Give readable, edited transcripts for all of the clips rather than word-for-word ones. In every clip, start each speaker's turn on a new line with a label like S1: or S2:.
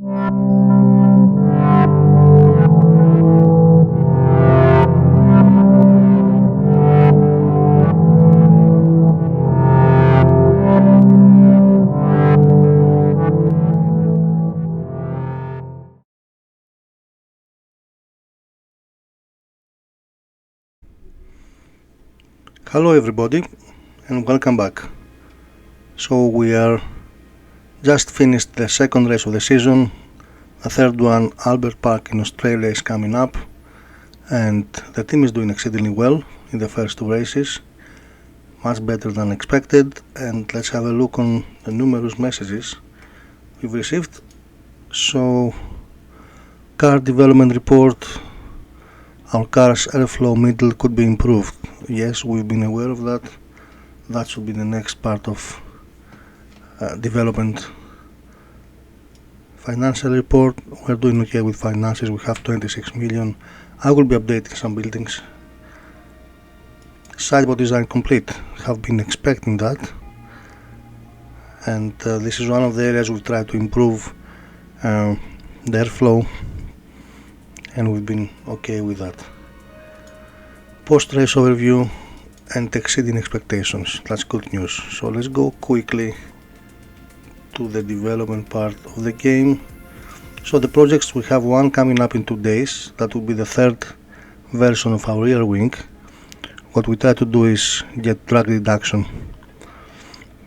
S1: Hello everybody and welcome back. So we are just finished the second race of the season. The third one, Albert Park in Australia, is coming up, and the team is doing exceedingly well in the first two races, much better than expected. And let's have a look on the numerous messages we've received. So, car development report, our car's airflow middle could be improved. Yes, we've been aware of that. That should be the next part of development. Financial report, we're doing okay with finances. We have 26 million. I will be updating some buildings. Sideboard design complete. Have been expecting that. And this is one of the areas we've tried to improve the airflow, and we've been okay with that. Post-race overview and exceeding expectations. That's good news. So let's go quickly to the development part of the game. So the projects, we have one coming up in 2 days. That will be the third version of our rear wing. What we try to do is get drag reduction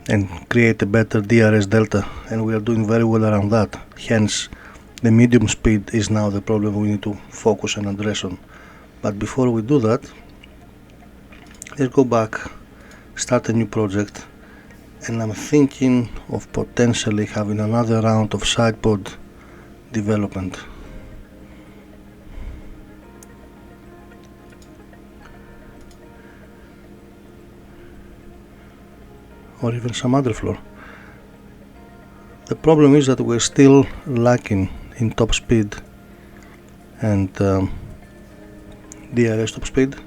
S1: and create a better DRS delta, and we are doing very well around that. Hence the medium speed is now the problem we need to focus and address on. But before we do that, let's go back, start a new project, and I'm thinking of potentially having another round of sidepod development. Or even some other floor. The problem is that we're still lacking in top speed and DRS top speed.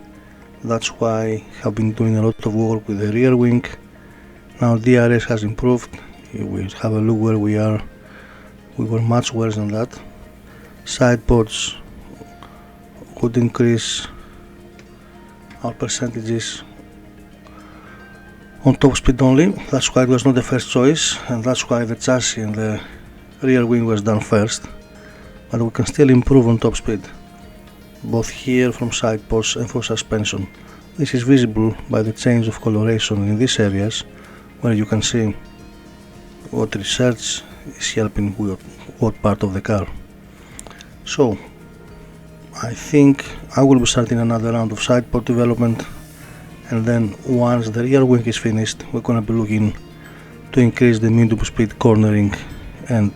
S1: That's why I have been doing a lot of work with the rear wing. Now DRS has improved. We have a look where we are. We were much worse than that. Side pods would increase our percentages on top speed only. That's why it was not the first choice, and that's why the chassis and the rear wing was done first. But we can still improve on top speed, both here from side pods and for suspension. This is visible by the change of coloration in these areas, where you can see what research is helping with what part of the car. So I think I will be starting another round of side pod development, and then once the rear wing is finished, we're going to be looking to increase the medium speed cornering, and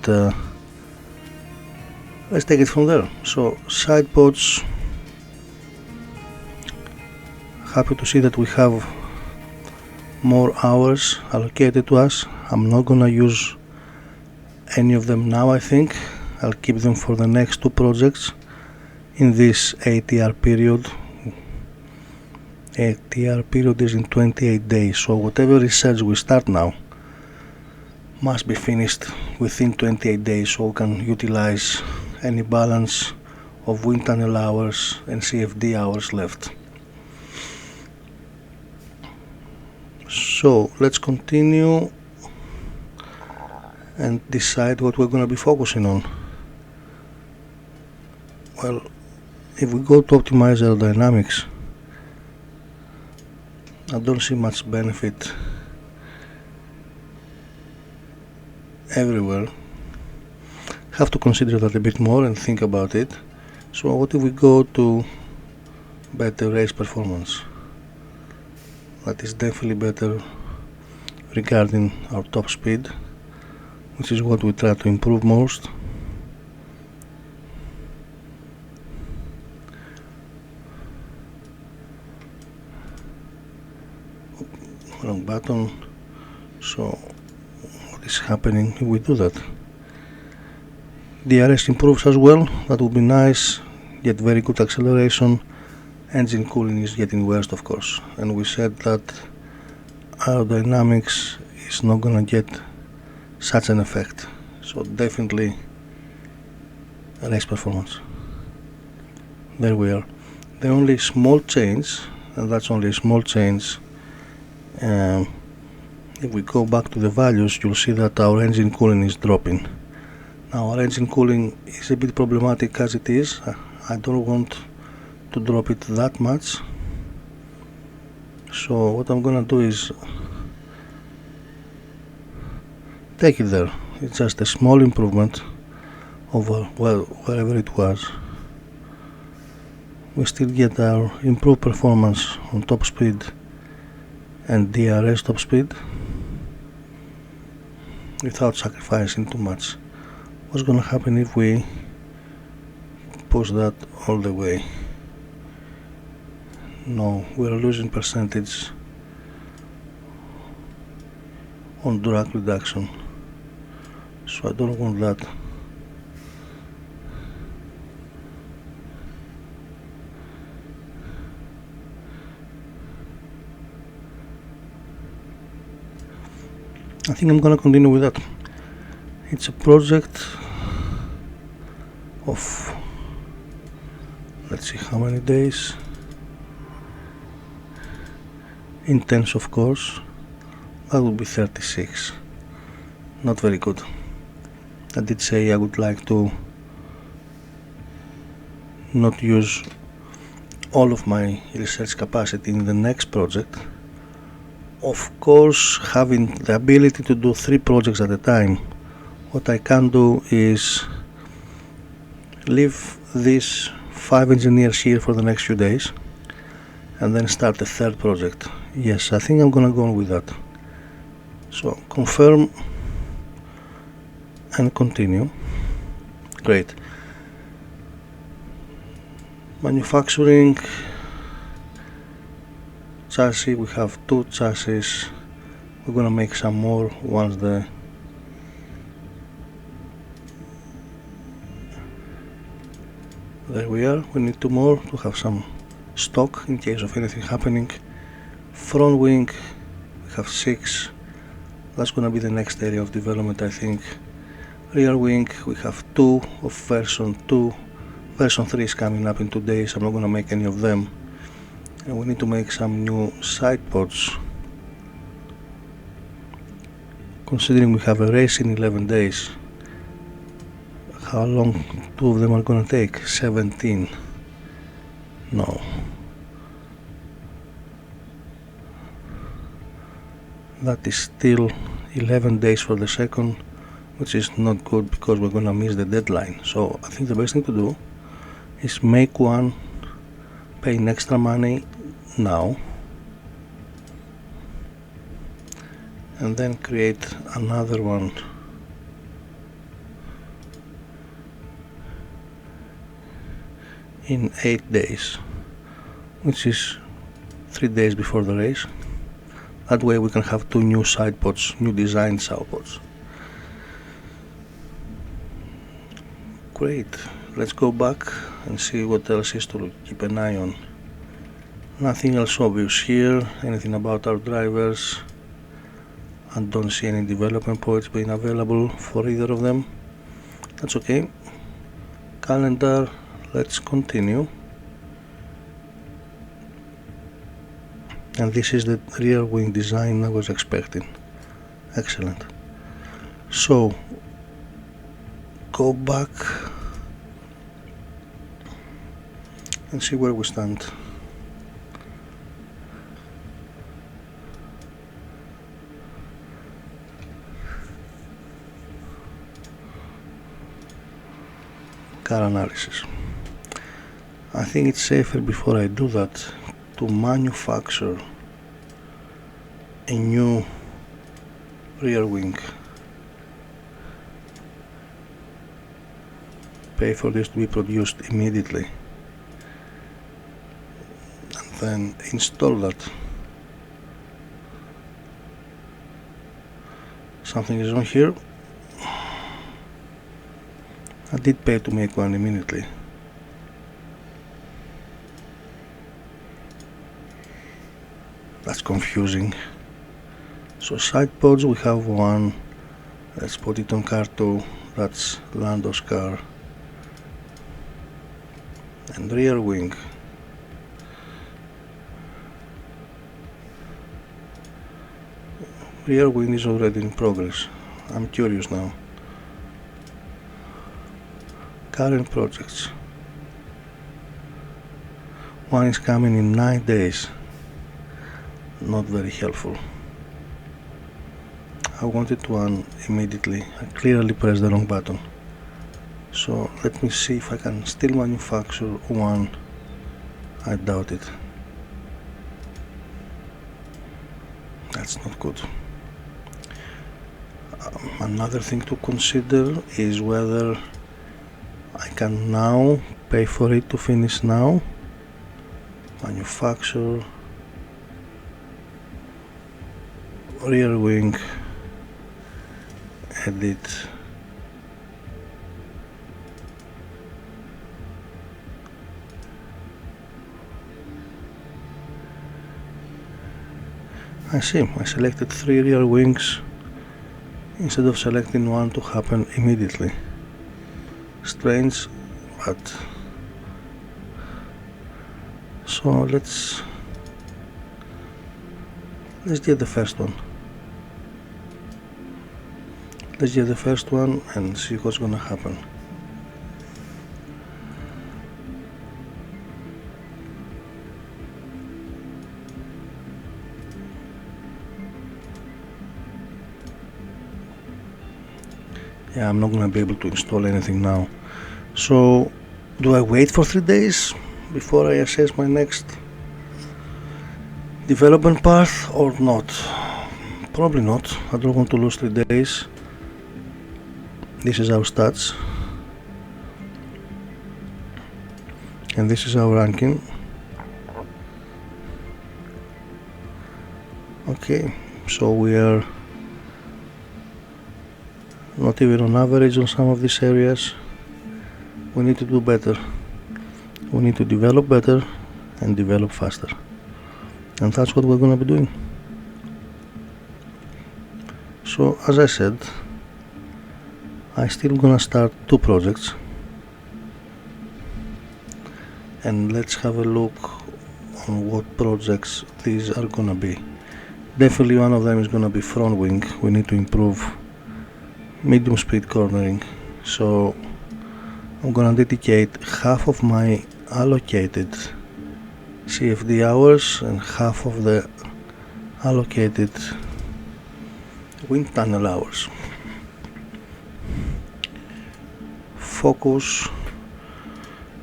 S1: let's take it from there. So side pods, happy to see that we have more hours allocated to us. I'm not gonna use any of them now. I think I'll keep them for the next two projects in this ATR period. ATR period is in 28 days, so whatever research we start now must be finished within 28 days, so we can utilize any balance of wind tunnel hours and CFD hours left. So let's continue and decide what we're going to be focusing on. Well, if we go to optimize aerodynamics, I don't see much benefit everywhere. Have to consider that a bit more and think about it. So what if we go to better race performance? That is definitely better regarding our top speed, which is what we try to improve most. Wrong button. So what is happening if we do that? DRS improves as well. That would be nice. Get very good acceleration. Engine cooling is getting worse, of course, and we said that aerodynamics is not gonna get such an effect. So definitely race performance. There we are. The only small change, and that's only a small change, if we go back to the values, you'll see that our engine cooling is dropping. Now our engine cooling is a bit problematic as it is. I don't want to drop it that much, so what I'm gonna do is take it there. It's just a small improvement over wherever it was. We still get our improved performance on top speed and DRS top speed without sacrificing too much. What's gonna happen if we push that all the way? No, we're losing percentage on drag reduction, so I don't want that. I think I'm gonna continue with that. It's a project of, let's see how many days, intense of course, that would be 36. Not very good. I did say I would like to not use all of my research capacity in the next project. Of course, having the ability to do 3 projects at a time, what I can do is leave these 5 engineers here for the next few days and then start a 3rd project. Yes, I think I'm gonna go with that. So confirm and continue. Great. Manufacturing chassis, we have 2 chassis. We're gonna make some more once there we are. We need 2 more to have some stock in case of anything happening. Front wing, we have 6. That's gonna be the next area of development, I think. Rear wing, we have 2 of version 2. Version 3 is coming up in 2 days. I'm not gonna make any of them. And we need to make some new side pods. Considering we have a race in 11 days, how long 2 of them are gonna take? 17. No. That is still 11 days for the second, which is not good because we're gonna miss the deadline. So I think the best thing to do is make one, paying extra money now, and then create another one in 8 days, which is 3 days before the race. That way we can have 2 new side pods, new designed side pods. Great. Let's go back and see what else is to keep an eye on. Nothing else obvious here. Anything about our drivers? I don't see any development points being available for either of them. That's okay. Calendar, let's continue. And this is the rear wing design I was expecting. Excellent. So go back and see where we stand. Car analysis. I think it's safer before I do that to manufacture a new rear wing. Pay for this to be produced immediately and then install that. Something is wrong here. I did pay to make one immediately. That's confusing. So side pods, we have one. Let's put it on car 2. That's Lando's car. and rear wing. Rear wing is already in progress. I'm curious now. Current projects. One is coming in 9 days. Not very helpful. I wanted one immediately. I clearly pressed the wrong button. So let me see if I can still manufacture one. I doubt it. That's not good. Another thing to consider is whether I can now pay for it to finish now. Manufacture, rear wing, edit. I see, I selected 3 rear wings instead of selecting one to happen immediately. Strange, but so let's get the first one. Let's get the first one and see what's gonna happen. Yeah, I'm not gonna be able to install anything now. So, do I wait for 3 days before I assess my next development path or not? Probably not. I don't want to lose 3 days. This is our stats. And this is our ranking. Okay, so we are not even on average on some of these areas. We need to do better. We need to develop better and develop faster. And that's what we're going to be doing. So, as I said, I still gonna start 2 projects. And let's have a look on what projects these are gonna be. Definitely one of them is gonna be front wing. We need to improve medium speed cornering. So I'm gonna dedicate half of my allocated CFD hours and half of the allocated wind tunnel hours. Focus,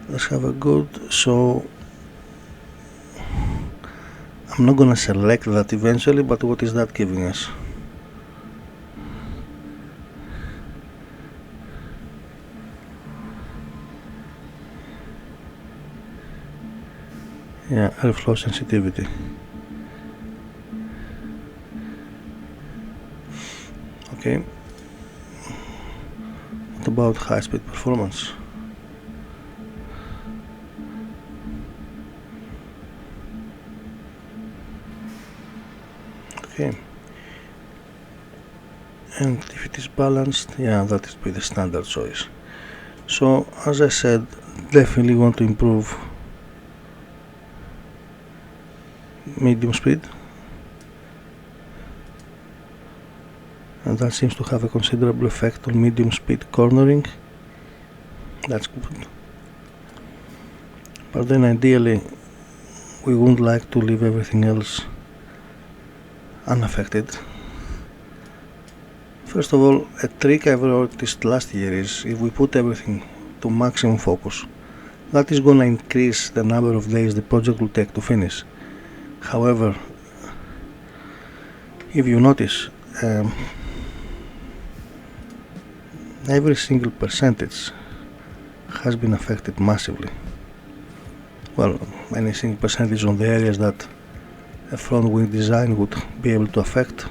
S1: let's have a good, so I'm not gonna select that eventually, but what is that giving us? Yeah, airflow sensitivity. Okay. What about high-speed performance? Okay. And if it is balanced, yeah, that is be the standard choice. So, as I said, definitely want to improve medium speed, and that seems to have a considerable effect on medium speed cornering. That's good, but then ideally we wouldn't like to leave everything else unaffected. First of all, a trick I've noticed last year is if we put everything to maximum focus, that is going to increase the number of days the project will take to finish. However, if you notice, every single percentage has been affected massively. Well, any single percentage on the areas that a front wing design would be able to affect.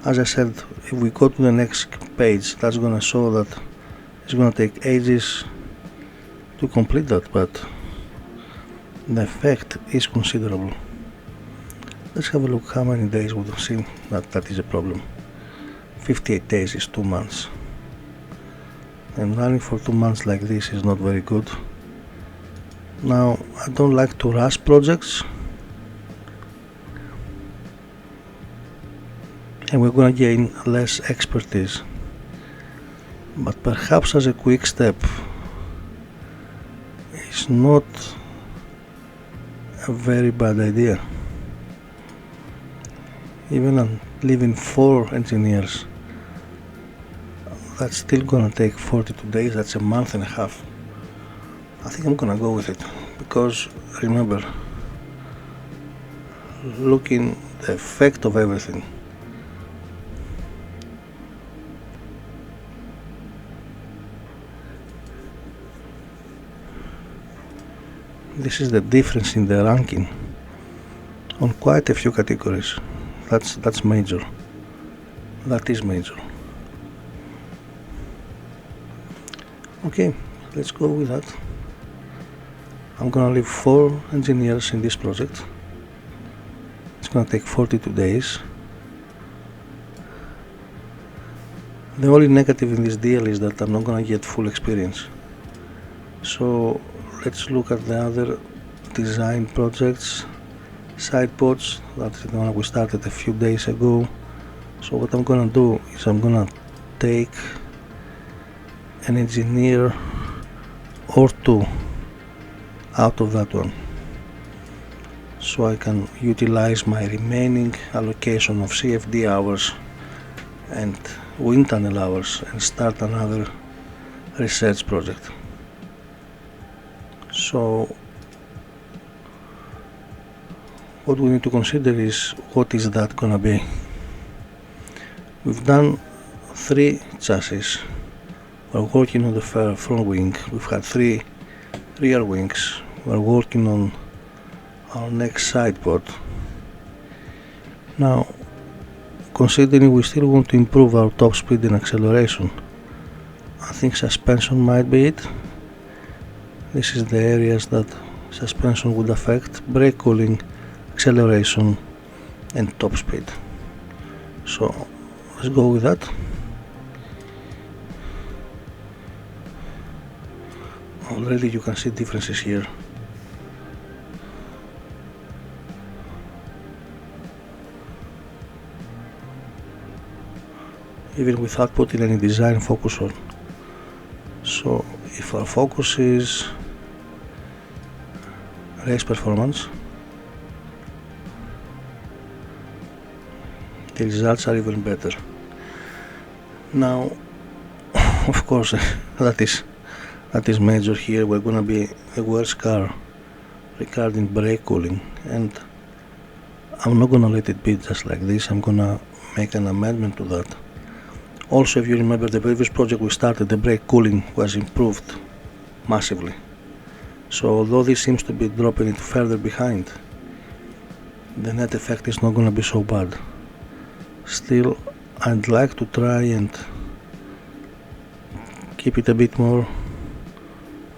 S1: As I said, if we go to the next page, that's going to show that it's going to take ages to complete that, but the effect is considerable. Let's have a look how many days would seem that is a problem. 58 days is 2 months. And running for 2 months like this is not very good. Now, I don't like to rush projects, and we're gonna gain less expertise, but perhaps as a quick step it's not a very bad idea. Even leaving 4 engineers, that's still gonna take 42 days, that's a month and a half. I think I'm gonna go with it, because remember, looking the effect of everything. This is the difference in the ranking on quite a few categories. That's major. That is major. Okay, let's go with that. I'm gonna leave 4 engineers in this project. It's gonna take 42 days. The only negative in this deal is that I'm not gonna get full experience. So let's look at the other design projects, side pods. That's the one we started a few days ago. So what I'm gonna do is I'm gonna take an engineer or 2 out of that one, so I can utilize my remaining allocation of CFD hours and wind tunnel hours and start another research project. So what we need to consider is, what is that gonna be? We've done 3 chassis. We're working on the front wing. We've had 3 rear wings. We're working on our next side pod. Now, considering we still want to improve our top speed and acceleration, I think suspension might be it. This is the areas that suspension would affect: brake cooling, acceleration and top speed. So let's go with that. Already you can see differences here. Even without putting any design focus on. So if our focus is race performance, the results are even better. Now, of course, that is major here. We're gonna be the worst car regarding brake cooling, and I'm not gonna let it be just like this. I'm gonna make an amendment to that. Also, if you remember the previous project we started, the brake cooling was improved massively. So although this seems to be dropping it further behind, the net effect is not gonna be so bad. Still, I'd like to try and keep it a bit more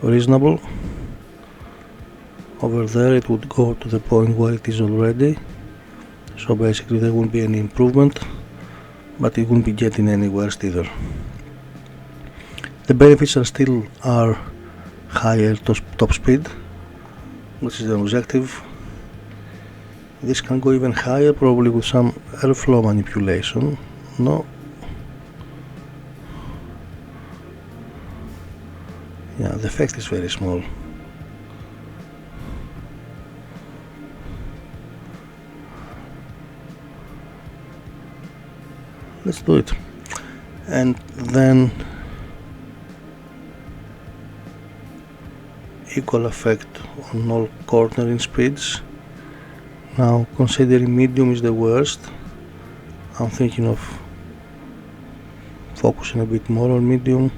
S1: reasonable. Over there it would go to the point where it is already, so basically there won't be any improvement, but it won't be getting any worse either. The benefits are higher top speed, which is the objective. This can go even higher, probably with some airflow manipulation. No. Yeah, the effect is very small. Let's do it. And then equal effect on all cornering speeds. Now, considering medium is the worst, I'm thinking of focusing a bit more on medium.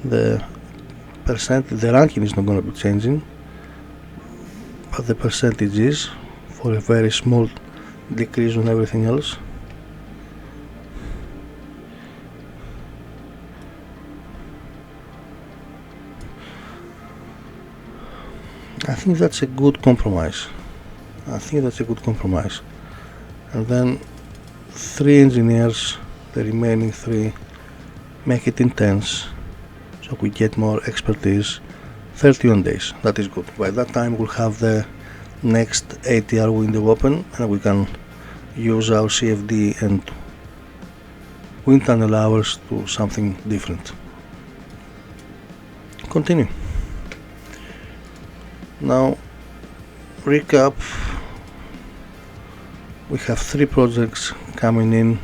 S1: The ranking is not going to be changing, but the percentage is, for a very small decrease on everything else. I think that's a good compromise. And then 3 engineers, the remaining 3, make it intense, so we get more expertise 31 days. That is good. By that time we'll have the next ATR window open and we can use our CFD and wind tunnel hours to something different. Continue. Now recap. We have 3 projects coming in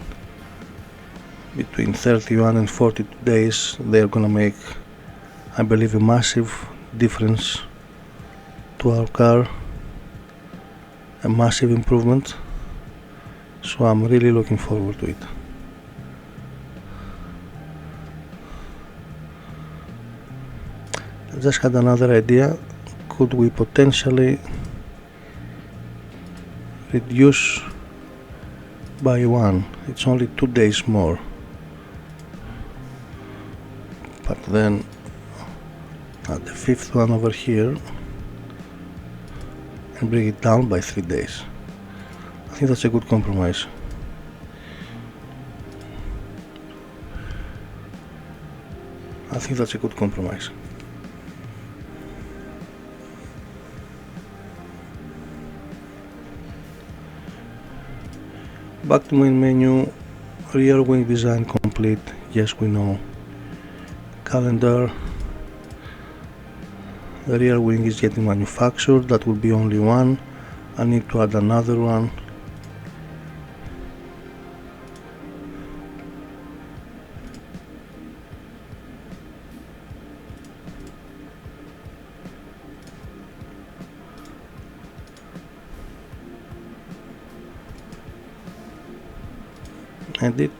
S1: between 31 and 42 days. They're gonna make, I believe, a massive difference to our car, a massive improvement, so I'm really looking forward to it. I just had another idea. Could we potentially reduce by 1? It's only 2 days more, but then add the 5th one over here and bring it down by 3 days. I think that's a good compromise. Back to main menu, rear wing design complete, yes we know. Calendar, the rear wing is getting manufactured, that will be only one, I need to add another one. Edit,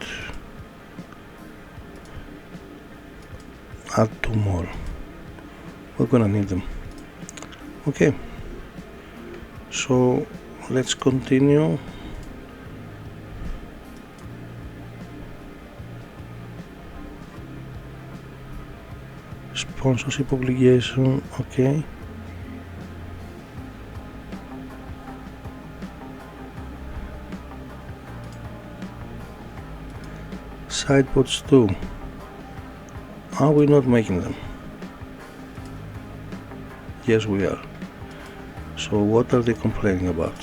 S1: add 2 more, we're gonna need them. Okay, so let's continue. Sponsorship obligation, okay. Sidepods 2. Are we not making them? Yes we are. So what are they complaining about?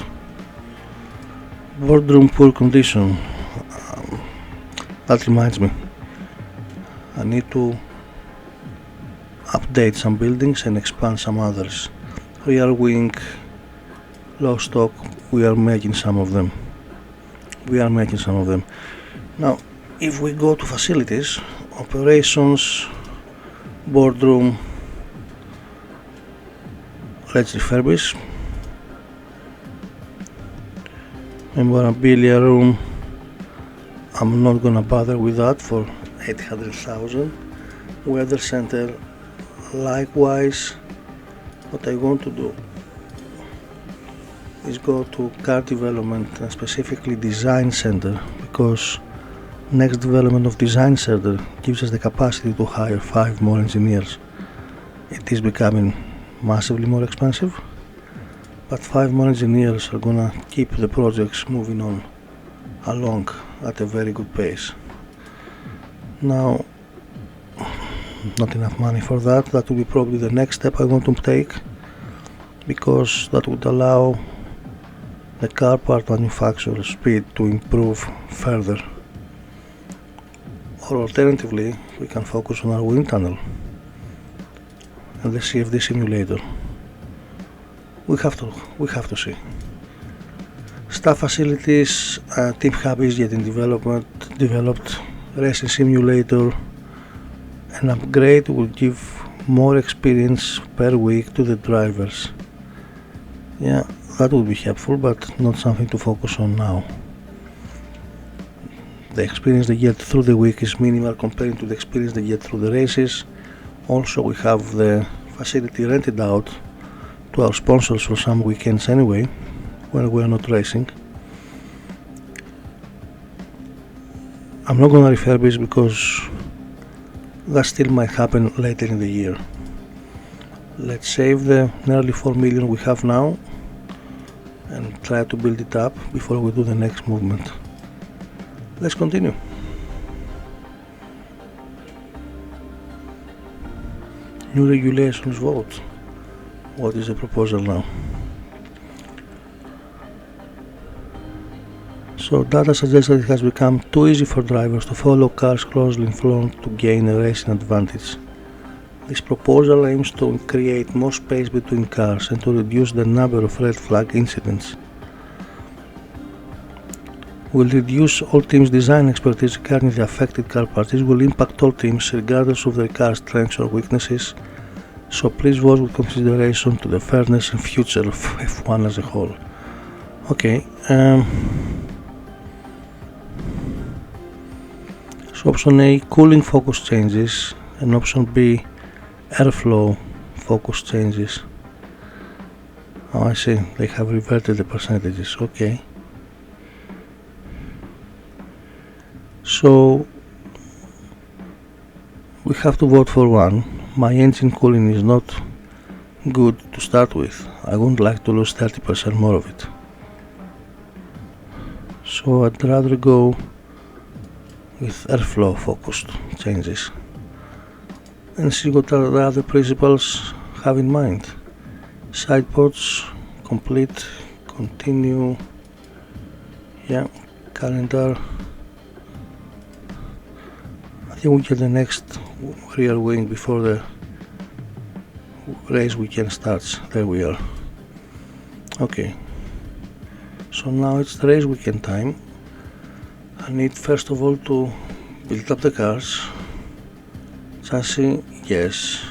S1: Boardroom poor condition. That reminds me, I need to update some buildings and expand some others. Rear wing, low stock, we are making some of them. Now if we go to facilities, operations, boardroom, let's refurbish. Memorabilia room, I'm not gonna bother with that for 800,000. Weather center, likewise. What I want to do is go to car development and specifically design center, because next development of design center gives us the capacity to hire 5 more engineers. It is becoming massively more expensive, but 5 more engineers are gonna keep the projects moving on along at a very good pace. Now, not enough money for that. That will be probably the next step I want to take, because that would allow the car part manufacturer speed to improve further. Or alternatively, we can focus on our wind tunnel and the CFD simulator. We have to see. Staff facilities, Team Hub is getting developed, racing simulator. An upgrade will give more experience per week to the drivers. Yeah, that would be helpful, but not something to focus on now. The experience they get through the week is minimal compared to the experience they get through the races. Also, we have the facility rented out to our sponsors for some weekends anyway, when we are not racing. I'm not gonna refurbish because that still might happen later in the year. Let's save the nearly 4 million we have now and try to build it up before we do the next movement. Let's continue. New regulations vote. What is the proposal now? So data suggests that it has become too easy for drivers to follow cars closely in front to gain a racing advantage. This proposal aims to create more space between cars and to reduce the number of red flag incidents. Will reduce all teams' design expertise regarding the affected car parts. This will impact all teams regardless of their car's strengths or weaknesses. So please vote with consideration to the fairness and future of F1 as a whole. Okay. So option A, cooling focus changes, and option B, airflow focus changes. Oh, I see, they have reverted the percentages, okay. So we have to vote for one. My engine cooling is not good to start with. I wouldn't like to lose 30% more of it. So I'd rather go with airflow focused changes and see what are the other principles have in mind. Side ports, complete, continue, yeah, calendar. I think we get the next rear wing before the race weekend starts. There we are. Okay, so now it's the race weekend time. I need first of all to build up the cars. Chassis, yes.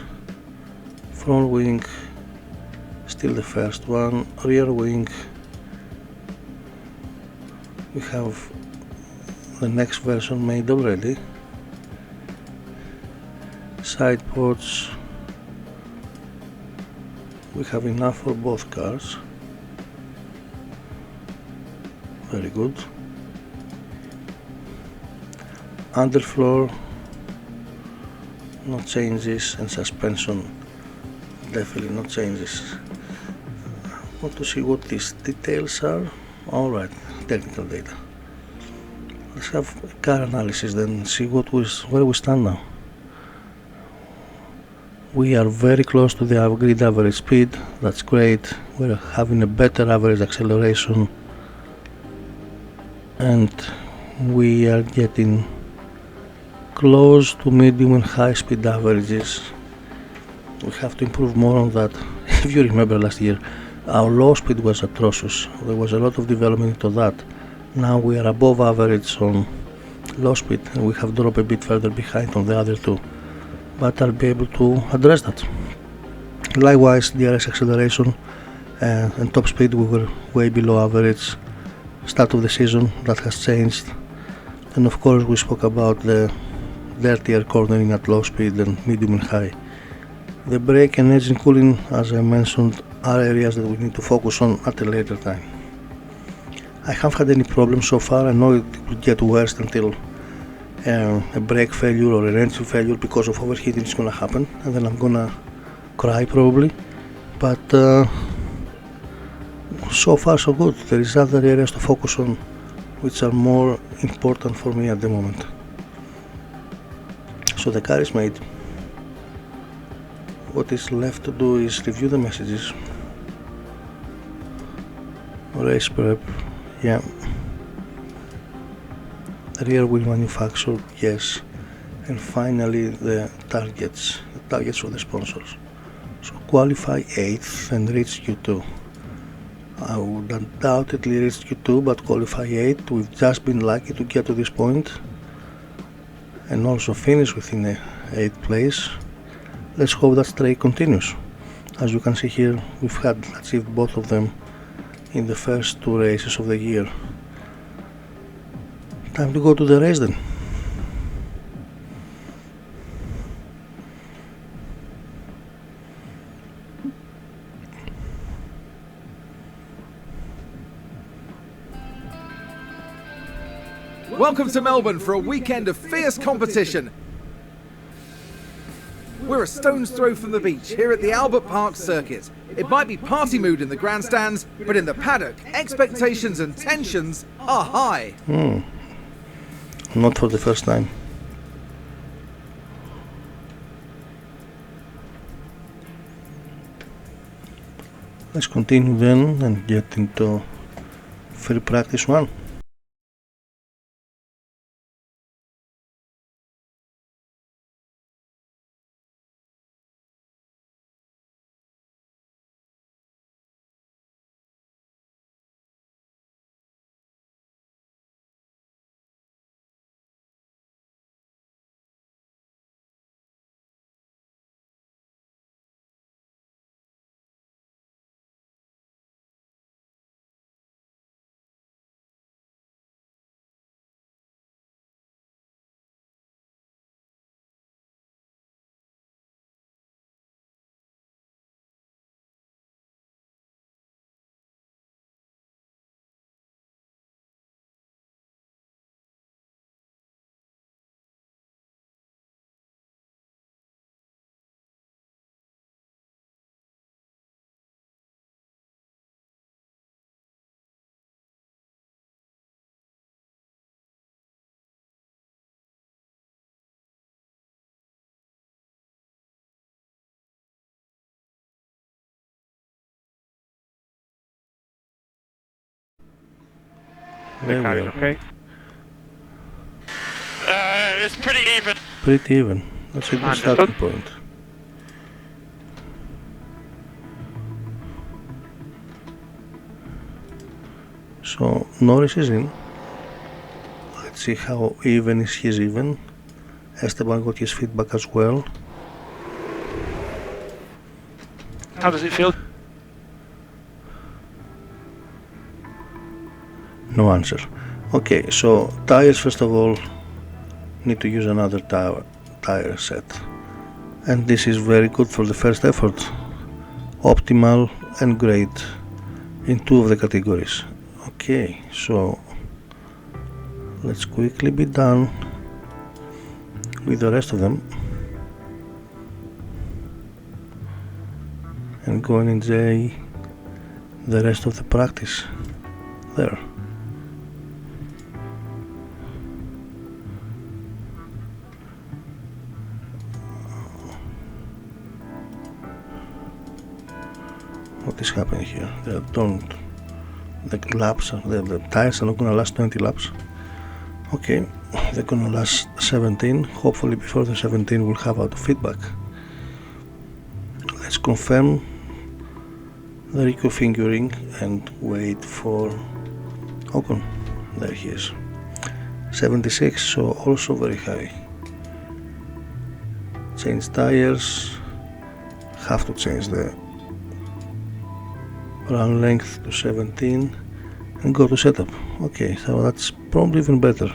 S1: Front wing, still the first one. Rear wing, we have the next version made already. Side ports, we have enough for both cars. Very good. Underfloor, no changes, and suspension, definitely no changes. I want to see what these details are. Alright, technical data. Let's have a car analysis then, see where we stand now. We are very close to the agreed average speed, that's great. We're having a better average acceleration, and we are getting close to medium and high speed averages. We have to improve more on that. If you remember last year, our low speed was atrocious. There was a lot of development into that. Now we are above average on low speed, and we have dropped a bit further behind on the other two, but I'll be able to address that. Likewise, DRS acceleration and top speed, we were way below average start of the season. That has changed. And of course we spoke about the dirtier cornering at low speed and medium and high. The brake and engine cooling, as I mentioned, are areas that we need to focus on at a later time. I haven't had any problems so far. I know it will get worse until a brake failure or an engine failure because of overheating is going to happen, and then I'm going to cry probably. But so far so good. There is other areas to focus on which are more important for me at the moment. So the car is made. What is left to do is review the messages. Race prep, yeah. Rear wheel manufactured, yes. And finally the targets for the sponsors. So qualify 8th and reach Q2. I would undoubtedly reach Q2, but qualify 8th. We've just been lucky to get to this point and also finish within the 8th place. Let's hope that streak continues. As you can see here, we've had achieved both of them in the first two races of the year. Time to go to the race then.
S2: Welcome to Melbourne for a weekend of fierce competition. We're a stone's throw from the beach here at the Albert Park circuit. It might be party mood in the grandstands, but in the paddock, expectations and tensions are high.
S1: Not for the first time. Let's continue then and get into free practice 1.
S3: The car is okay?
S4: It's pretty even.
S1: Pretty even. That's a good
S3: Understood.
S1: starting point. So Norris is in. Let's see how even is his even. Esteban got his feedback as well.
S3: How does it feel?
S1: No answer. Okay, so tires first of all need to use another tire set. And this is very good for the first effort. Optimal and great in 2 of the categories. Okay, so let's quickly be done with the rest of them and go and enjoy the rest of the practice there. What is happening here? The tires are not gonna last 20 laps. Okay, they're gonna last 17. Hopefully before the 17 we'll have auto feedback. Let's confirm the reconfiguring and wait for Ocon. There he is. 76, so also very high. Change tires. Have to change the run length to 17 and go to setup. Okay, so that's probably even better.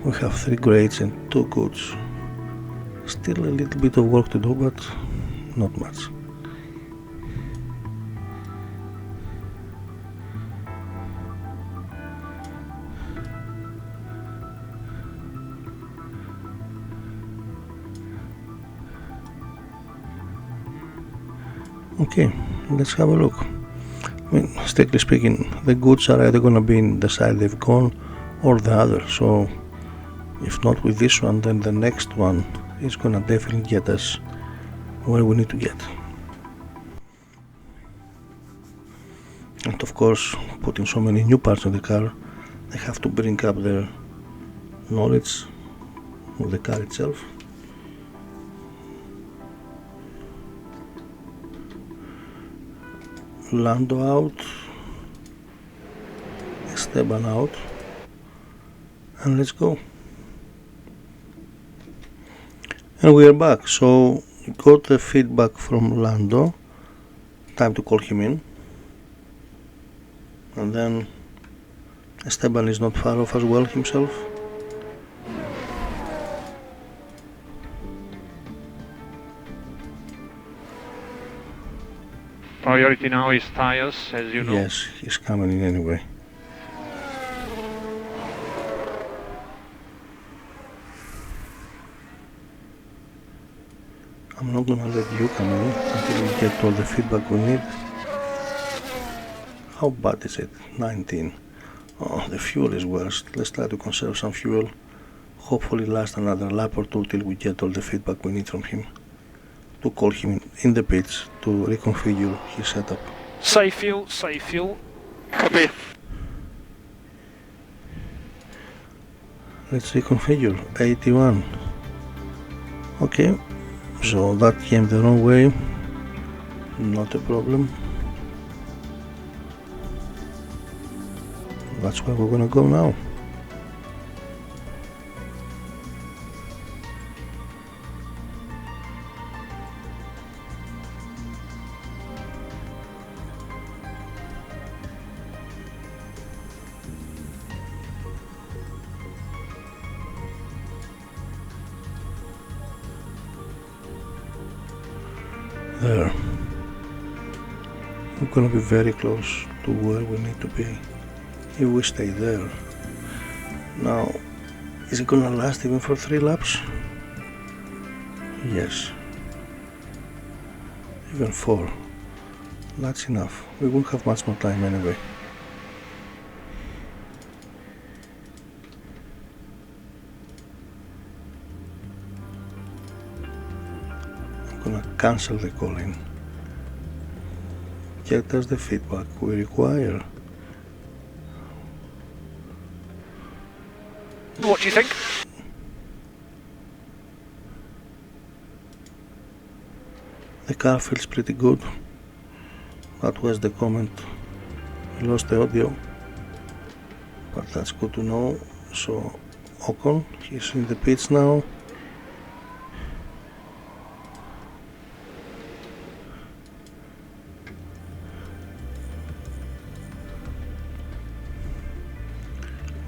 S1: We have 3 greats and 2 goods. Still a little bit of work to do, but not much. Okay, let's have a look. I mean, strictly speaking, the goods are either gonna be in the side they've gone or the other, so if not with this one, then the next one is gonna definitely get us where we need to get. And of course, putting so many new parts in the car, they have to bring up their knowledge of the car itself. Lando out, Esteban out, and let's go. And we are back. So we got the feedback from Lando. Time to call him in. And then Esteban is not far off as well himself.
S3: Priority now is tires, as you know.
S1: Yes, he's coming in anyway. I'm not gonna let you come in until we get all the feedback we need. How bad is it? 19. Oh, the fuel is worse. Let's try to conserve some fuel. Hopefully last another lap or 2 till we get all the feedback we need from him. To call him in the pits to reconfigure his setup.
S3: Safe fuel, safe fuel.
S4: Copy.
S1: Let's reconfigure 81. Okay, so that came the wrong way. Not a problem. That's where we're gonna go now. There. We're gonna be very close to where we need to be if we stay there. Now, is it gonna last even for 3 laps? Yes. Even 4. That's enough. We won't have much more time anyway. I'm gonna cancel the call-in. Get us the feedback we require.
S3: What do you think?
S1: The car feels pretty good. That was the comment. We lost the audio, but that's good to know. So Ocon, he's in the pits now.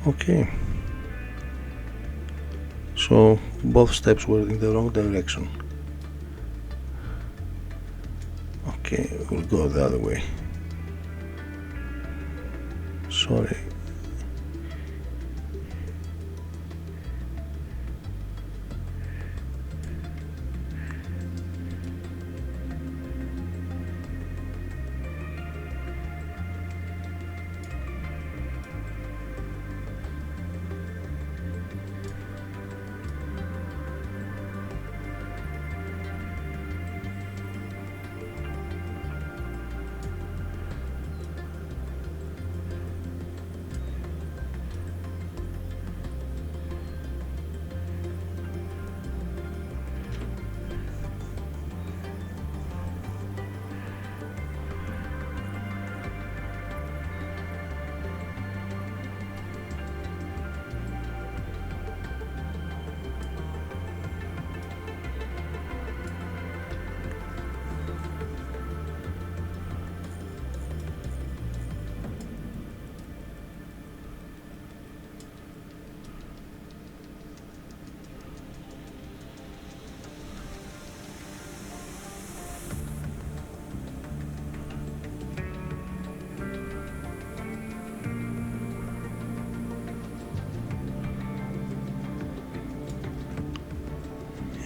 S1: Okay, so both steps were in the wrong direction. Okay, we'll go the other way. Sorry.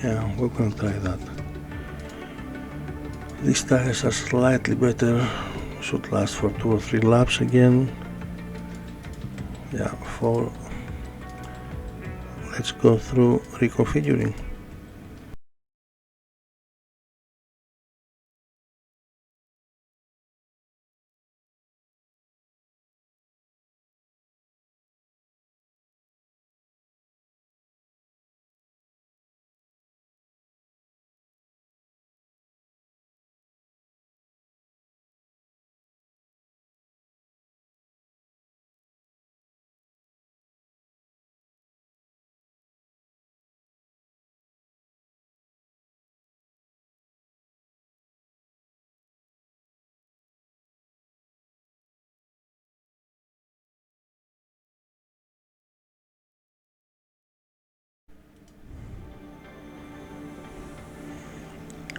S1: Yeah, we're gonna try that. These tires are slightly better, should last for 2 or 3 laps again. Yeah, 4. Let's go through reconfiguring.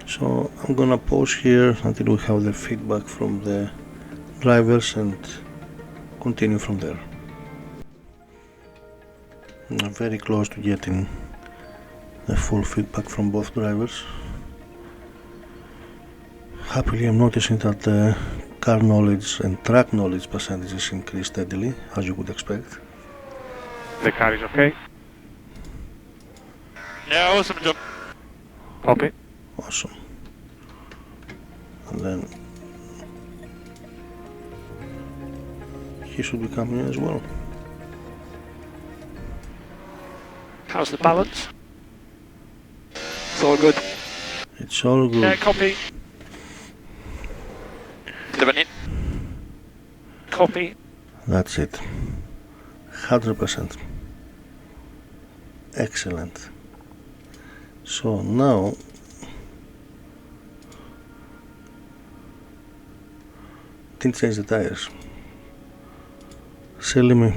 S1: So I'm gonna pause here until we have the feedback from the drivers and continue from there. I'm very close to getting the full feedback from both drivers. Happily, I'm noticing that the car knowledge and track knowledge percentages increase steadily, as you would expect.
S3: The car is okay.
S4: Yeah, awesome job.
S3: Copy.
S1: Awesome. And then he should be coming as well.
S3: How's the balance?
S4: It's all good.
S1: It's all good.
S3: Yeah, copy.
S4: 17.
S3: Copy.
S1: That's it. 100%. Excellent. So now didn't change the tires. Silly me.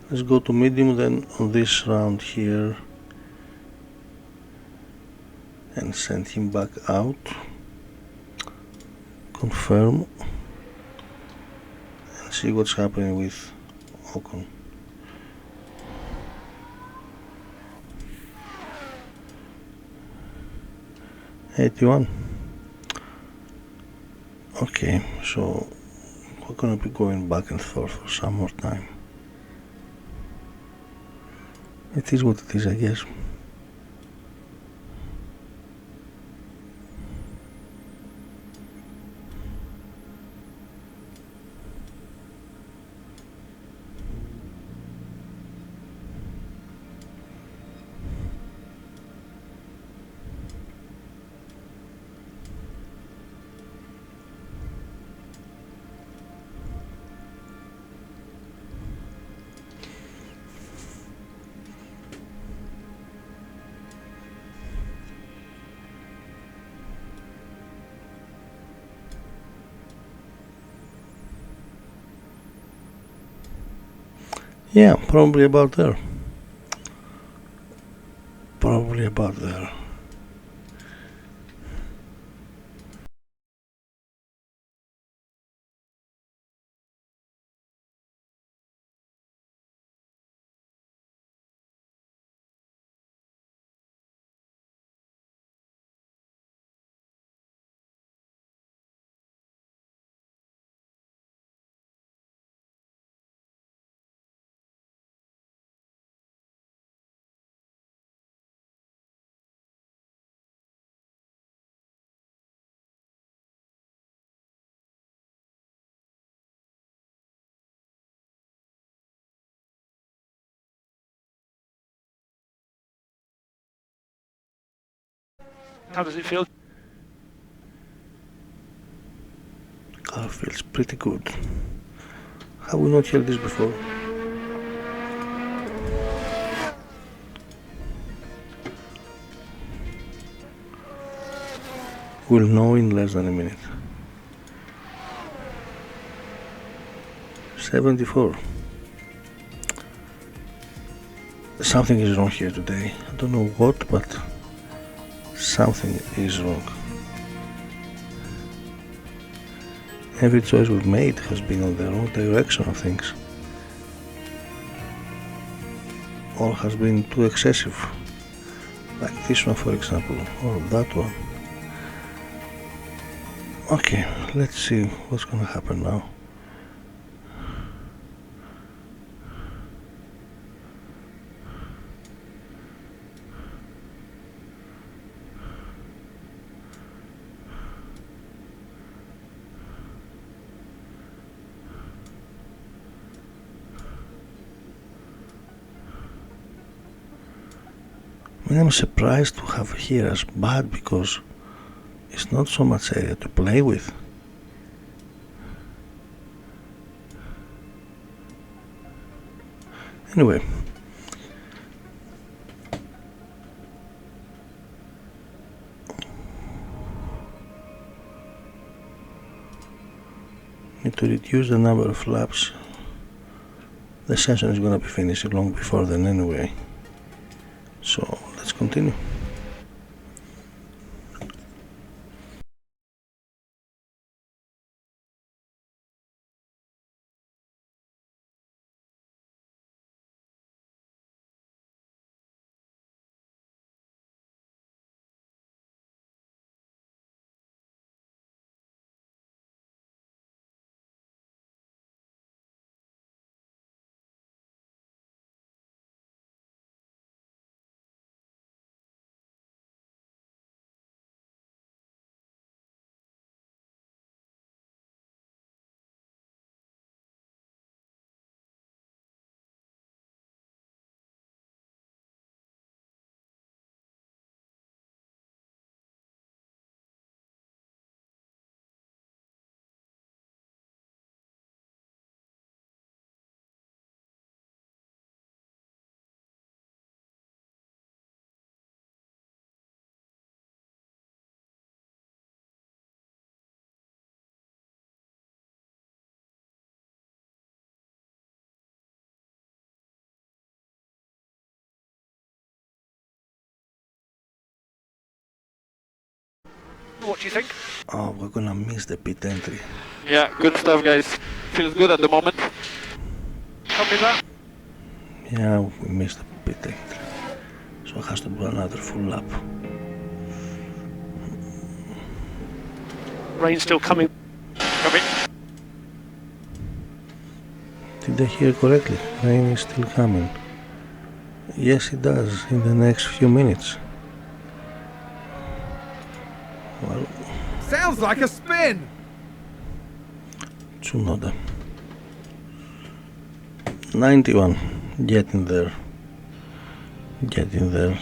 S1: Let's go to medium then on this round here and send him back out. Confirm and see what's happening with Ocon. '81. Okay, so we're gonna be going back and forth for some more time. It is what it is, I guess. Yeah, probably about there. Probably about there.
S3: How does it feel?
S1: Car feels pretty good. Have we not heard this before? We'll know in less than a minute. 74. Something is wrong here today. I don't know what, but something is wrong. Every choice we've made has been on the wrong direction of things, or has been too excessive, like this one for example, or that one. Okay, let's see what's gonna happen now. I mean, I'm surprised to have here as bad because it's not so much area to play with. Anyway, need to reduce the number of laps. The session is gonna be finishing long before then anyway, so let's continue.
S3: What do you think?
S1: Oh, we're gonna miss the pit entry.
S4: Yeah, good stuff, guys. Feels good at the moment.
S3: Copy that.
S1: Yeah, we missed the pit entry. So it has to do another full lap.
S3: Rain still coming.
S4: Copy.
S1: Did I hear correctly? Rain is still coming. Yes, it does, in the next few minutes. Well,
S2: Sounds like a spin!
S1: Tsunoda. 91. Getting there. Getting there.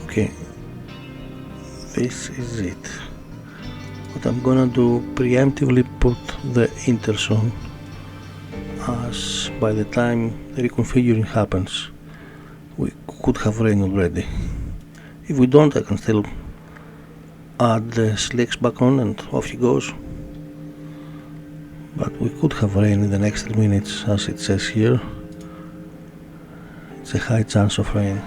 S1: Okay, this is it. What I'm gonna do, preemptively put the inters on, as by the time the reconfiguring happens we could have rain already. If we don't, I can still add the slicks back on and off he goes, but we could have rain in the next 3 minutes, as it says here. It's a high chance of rain.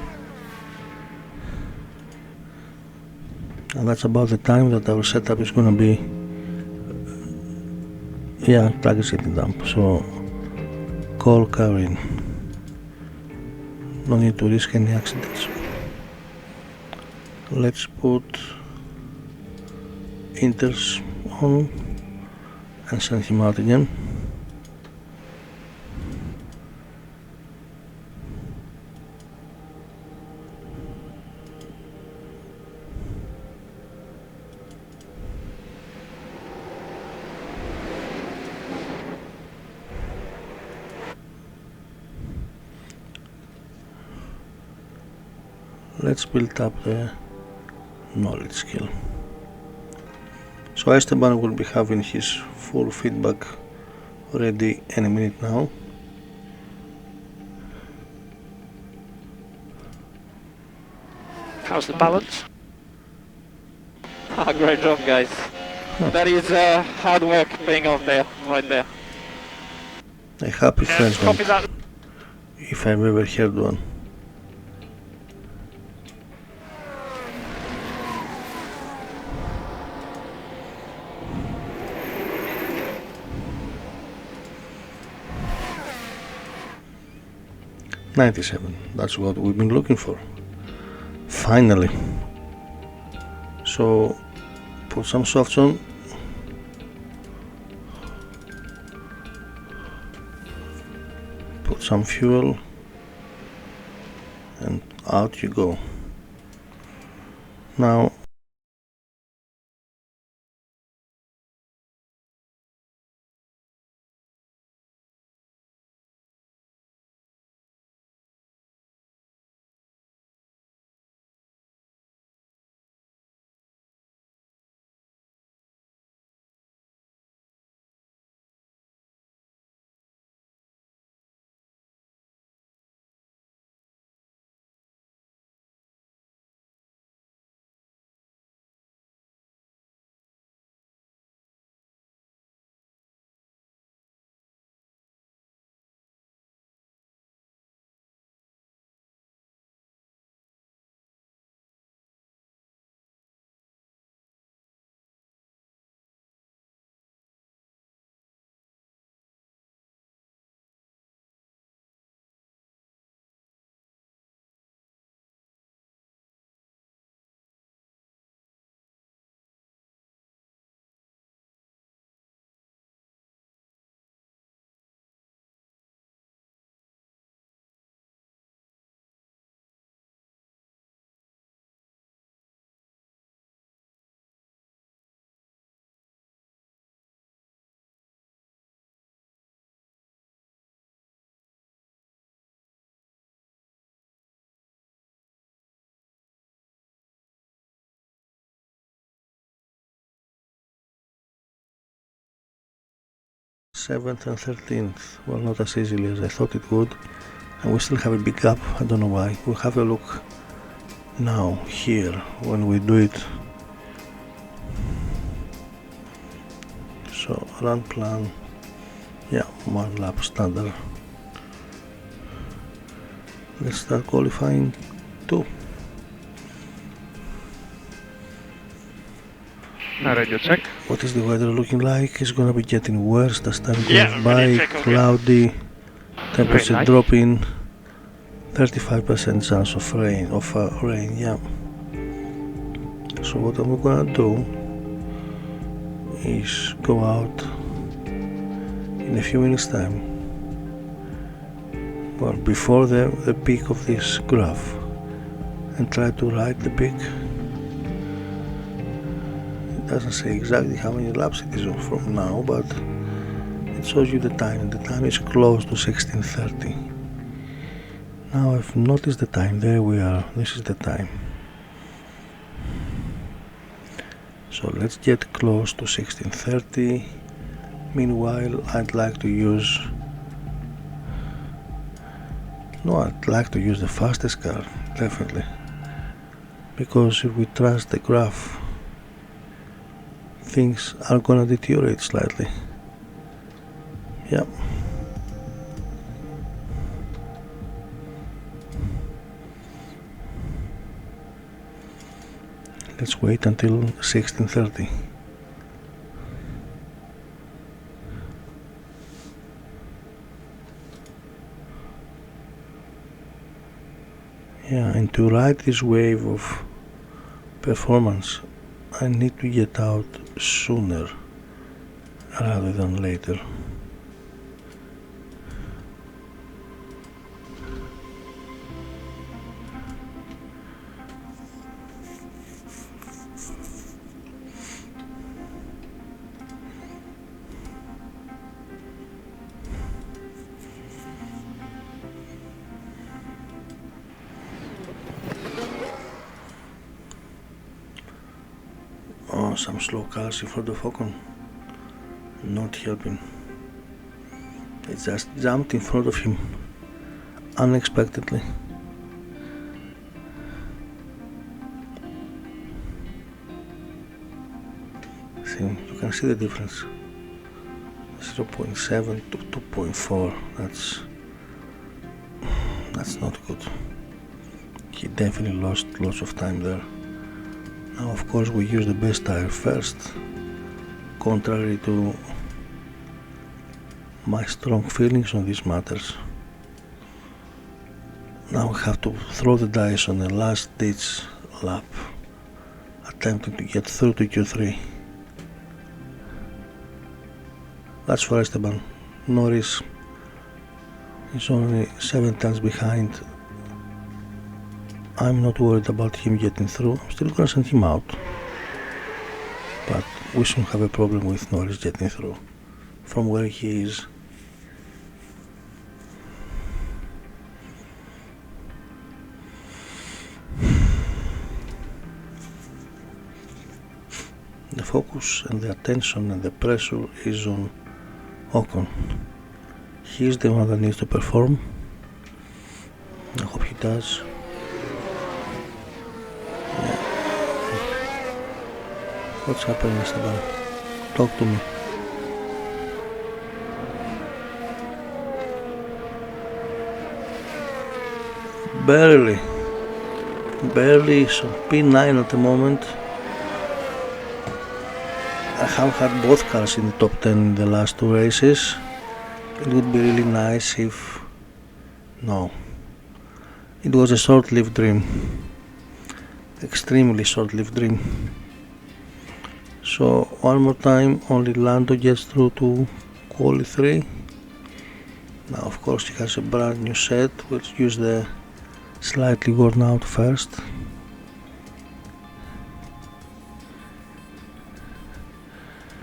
S1: And that's about the time that our setup is gonna be, yeah, track is getting dump, so call car in. No need to risk any accidents. Let's put inters on and send him out again. Let's build up the knowledge skill. So Esteban will be having his full feedback ready any minute now.
S3: How's the balance?
S4: Great job, guys. That is hard work paying off there, right there.
S1: A happy Frenchman,
S3: Copy that.
S1: if I've ever heard one. "97, that's what we've been looking for. Finally." So put some softs on. Put some fuel and out you go. Now 7th and 13th. Well, not as easily as I thought it would. And we still have a big gap, I don't know why. We'll have a look now, here, when we do it. So, run plan, yeah, 1 lap standard. Let's start qualifying 2.
S3: Radio check.
S1: What is the weather looking like? It's gonna be getting worse as time goes
S3: Yeah,
S1: by.
S3: radio check, okay.
S1: Cloudy, temperature
S3: nice.
S1: dropping, 35% chance of rain, yeah. So what I'm gonna do is go out in a few minutes time, well, before the peak of this graph, and try to write the peak. It doesn't say exactly how many laps it is from now, but it shows you the time, and the time is close to 16:30. Now I've noticed the time. There we are. This is the time. So let's get close to 16:30. Meanwhile, I'd like to use the fastest car, definitely. Because if we trust the graph, things are gonna deteriorate slightly. Yep. Let's wait until 16:30. Yeah, and to ride this wave of performance, I need to get out sooner rather than later. Oh, some slow cars in front of Ocon. Not helping. They just jumped in front of him unexpectedly. See, you can see the difference. 0.7 to 2.4. That's not good. He definitely lost lots of time there. Now, of course, we use the best tire first, contrary to my strong feelings on these matters. Now we have to throw the dice on a last-ditch lap, attempting to get through to Q3. That's for Esteban. Norris is only 7 tenths behind. I'm not worried about him getting through. I'm still gonna send him out, but we shouldn't have a problem with Norris getting through from where he is. The focus and the attention and the pressure is on Ocon. He's the one that needs to perform. I hope he does. What's happening, Esteban? Talk to me. Barely. So P9 at the moment. I have had both cars in the top 10 in the last 2 races. It would be really nice if... No. It was a short-lived dream. Extremely short-lived dream. So one more time, only Lando gets through to quali 3. Now of course he has a brand new set. We'll use the slightly worn out first.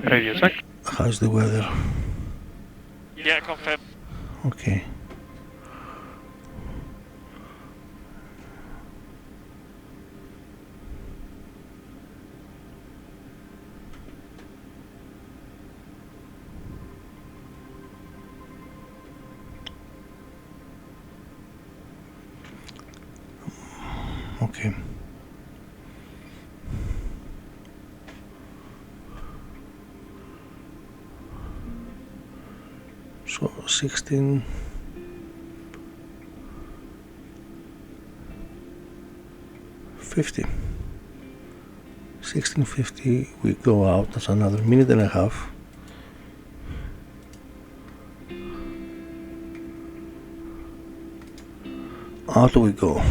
S3: Radio check.
S1: How's the weather?
S3: Yeah, confirm.
S1: Okay. Okay. So 16. 50. 16:50 we go out. That's another minute and a half. Out we go.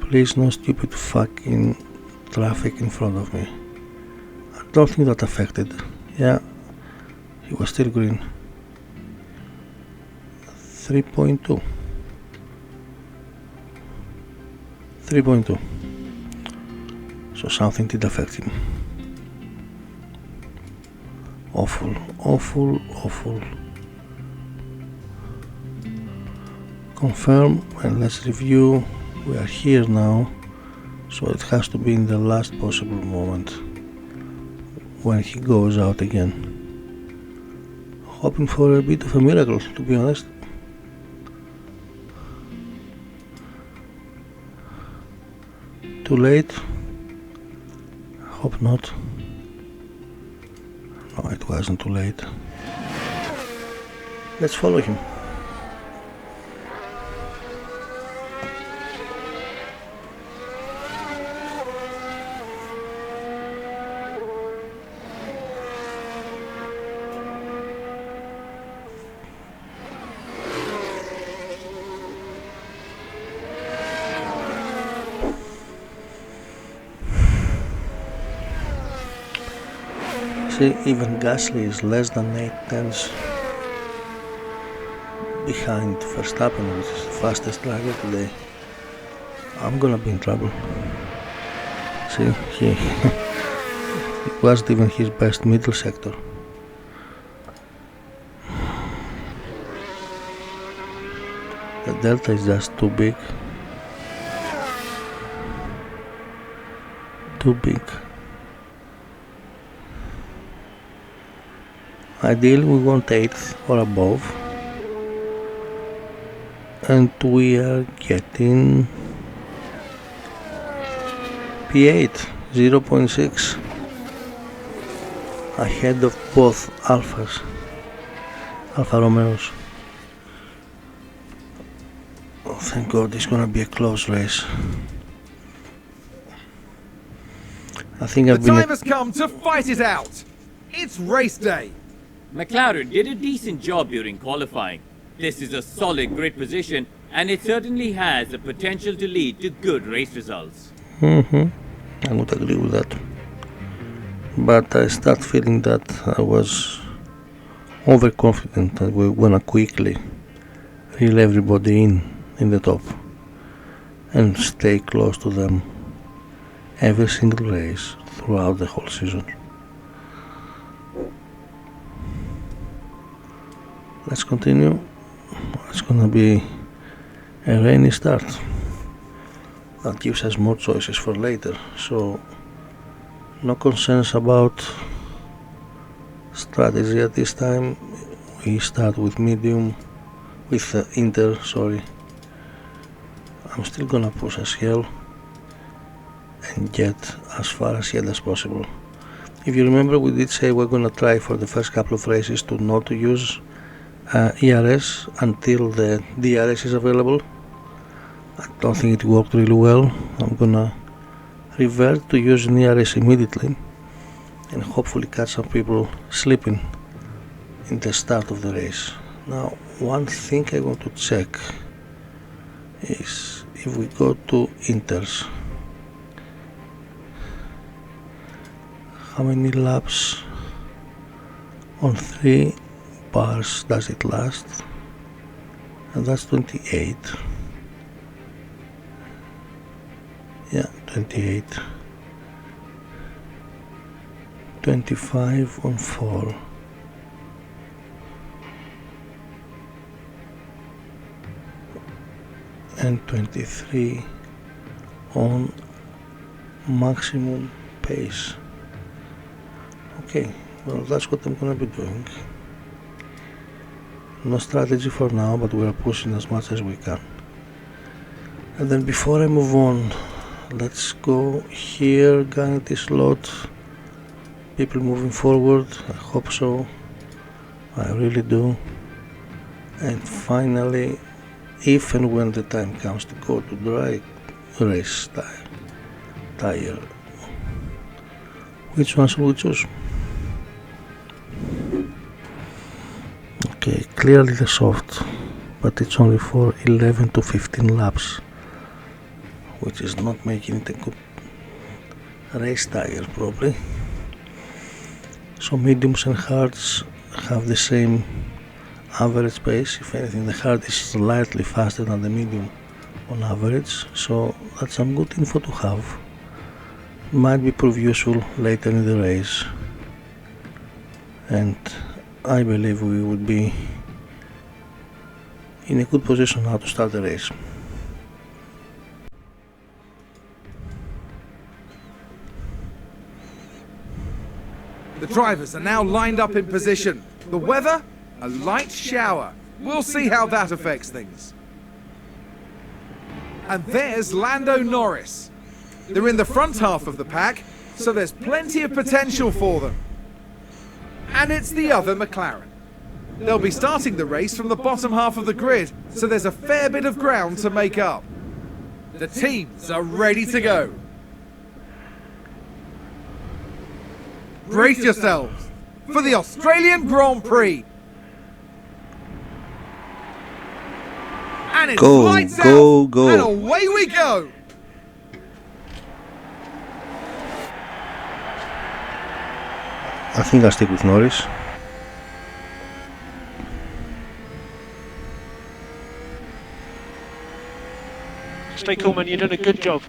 S1: Please, no stupid fucking traffic in front of me. I don't think that affected. Yeah, he was still green. 3.2. 3.2. So something did affect him. Awful, awful, awful. Confirm and let's review. We are here now, so it has to be in the last possible moment when he goes out again. Hoping for a bit of a miracle, to be honest. Too late? Hope not. No, it wasn't too late. Let's follow him. See, even Gasly is less than 8 tenths behind Verstappen, which is the fastest driver today. I'm gonna be in trouble. See, it wasn't even his best middle sector. The delta is just too big. Too big. Ideally we want 8th or above, and we are getting P8, 0.6 ahead of both Alfa Romeos. Oh, thank God, it's gonna be a close race. I think
S2: The time has come to fight it out. It's race day.
S5: McLaren did a decent job during qualifying. This is a solid grid position, and it certainly has the potential to lead to good race results.
S1: I would agree with that. But I start feeling that I was overconfident that we're gonna quickly reel everybody in the top and stay close to them every single race throughout the whole season. Let's continue. It's gonna be a rainy start. That gives us more choices for later, so no concerns about strategy at this time. We start with medium, with Inter, sorry. I'm still gonna push as hell and get as far ahead as possible. If you remember, we did say we're gonna try for the first couple of races to not use ERS until the DRS is available. I don't think it worked really well. I'm gonna revert to using ERS immediately and hopefully catch some people sleeping in the start of the race. Now, one thing I want to check is if we go to Inters, how many laps on 3 bars does it last? And that's 28. Yeah, 28. 25 on 4. And 23 on maximum pace. Okay, well, that's what I'm gonna be doing. No strategy for now, but we are pushing as much as we can. And then before I move on, let's go here, guarantee slot. People moving forward, I hope so. I really do. And finally, if and when the time comes to go to dry race tire, which one should we choose? Okay, clearly the soft, but it's only for 11 to 15 laps, which is not making it a good race tire probably. So mediums and hards have the same average pace. If anything, the hard is slightly faster than the medium on average, so that's some good info to have. Might be prove useful later in the race, and I believe we would be in a good position now to start the race.
S2: The drivers are now lined up in position. The weather? A light shower. We'll see how that affects things. And there's Lando Norris. They're in the front half of the pack, so there's plenty of potential for them. And it's the other McLaren. They'll be starting the race from the bottom half of the grid, so there's a fair bit of ground to make up. The teams are ready to go. Brace yourselves for the Australian Grand Prix. And it's lights out, and away we go.
S1: I think I'll stick with Norris.
S3: Stay cool, man. You did a good job.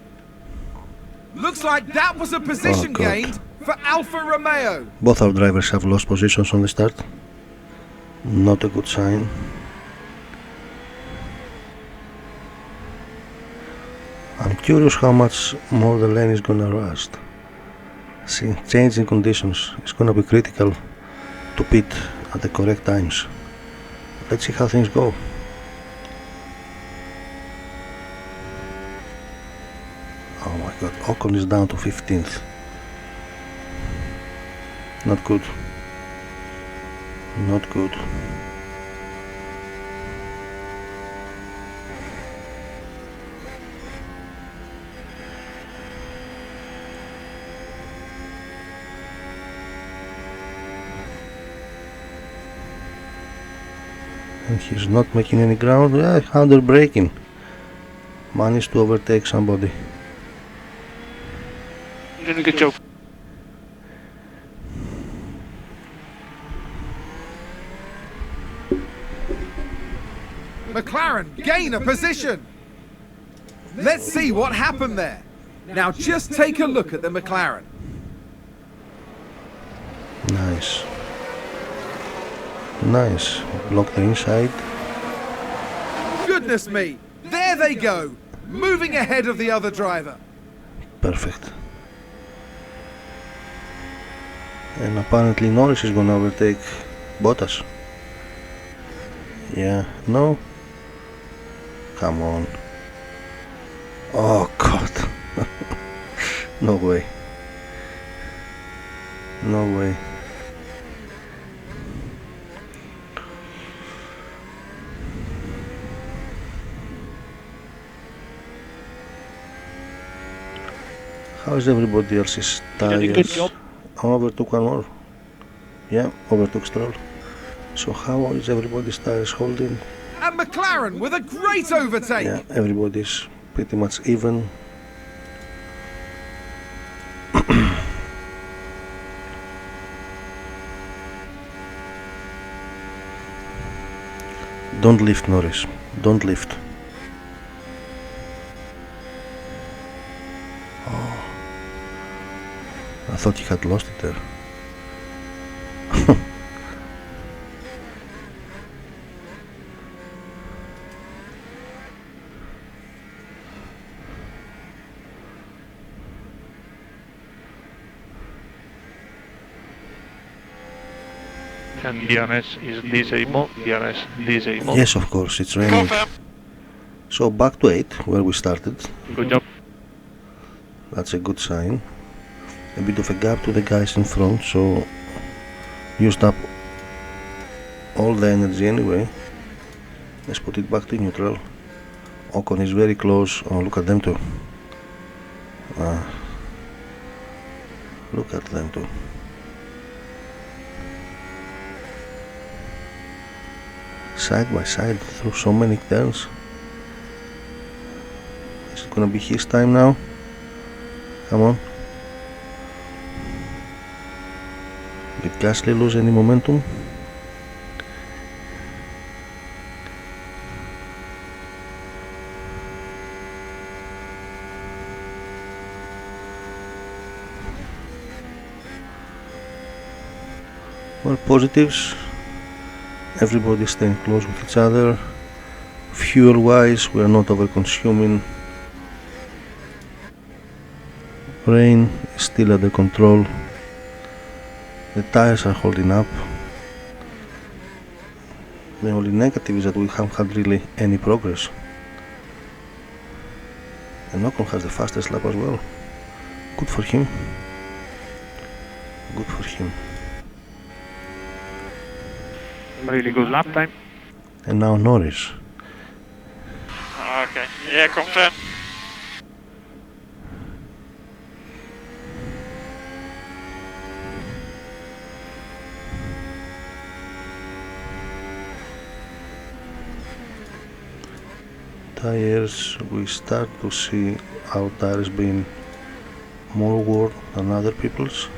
S2: Looks like that was a position gained for Alfa Romeo.
S1: Both our drivers have lost positions on the start. Not a good sign. I'm curious how much more the lane is gonna rust. See, changing conditions is gonna be critical to pit at the correct times. Let's see how things go. Oh my god, Ocon is down to 15th. Not good. Not good. And he's not making any ground. Under braking. Managed to overtake somebody.
S3: You did a good job.
S2: McLaren gain a position. Let's see what happened there. Now just take a look at the McLaren.
S1: Nice. Nice. Block the inside.
S2: Goodness me. There they go. Moving ahead of the other driver.
S1: Perfect. And apparently Norris is gonna overtake Bottas. Yeah, no? Come on. Oh god. No way. No way. How is everybody else's tires?
S3: You did a good job.
S1: Overtook one more. Yeah, overtook Stroll. So how is everybody's tires holding?
S2: And McLaren with a great overtake.
S1: Yeah, everybody's pretty much even. Don't lift, Norris. Don't lift. Oh, I thought he had lost it there.
S3: And DRS is disabled. DRS disabled.
S1: Yes, of course, it's raining.
S3: Confirm.
S1: So back to 8 where we started.
S3: Good job.
S1: That's a good sign. A bit of a gap to the guys in front, so used up all the energy anyway. Let's put it back to neutral. Ocon is very close. Oh, look at them two. Look at them two. Side by side through so many turns. Is it gonna be his time now? Come on. Did Gasly lose any momentum? Well, positives. Everybody's staying close with each other. Fuel wise, we are not over consuming. Rain is still under control. The tires are holding up. The only negative is that we haven't had really any progress. And Ocon has the fastest lap as well. Good for him. Good for him.
S3: Really good lap time.
S1: And now Norris.
S4: Okay, yeah, confirm.
S1: Tires, we start to see our tires being more worn than other people's.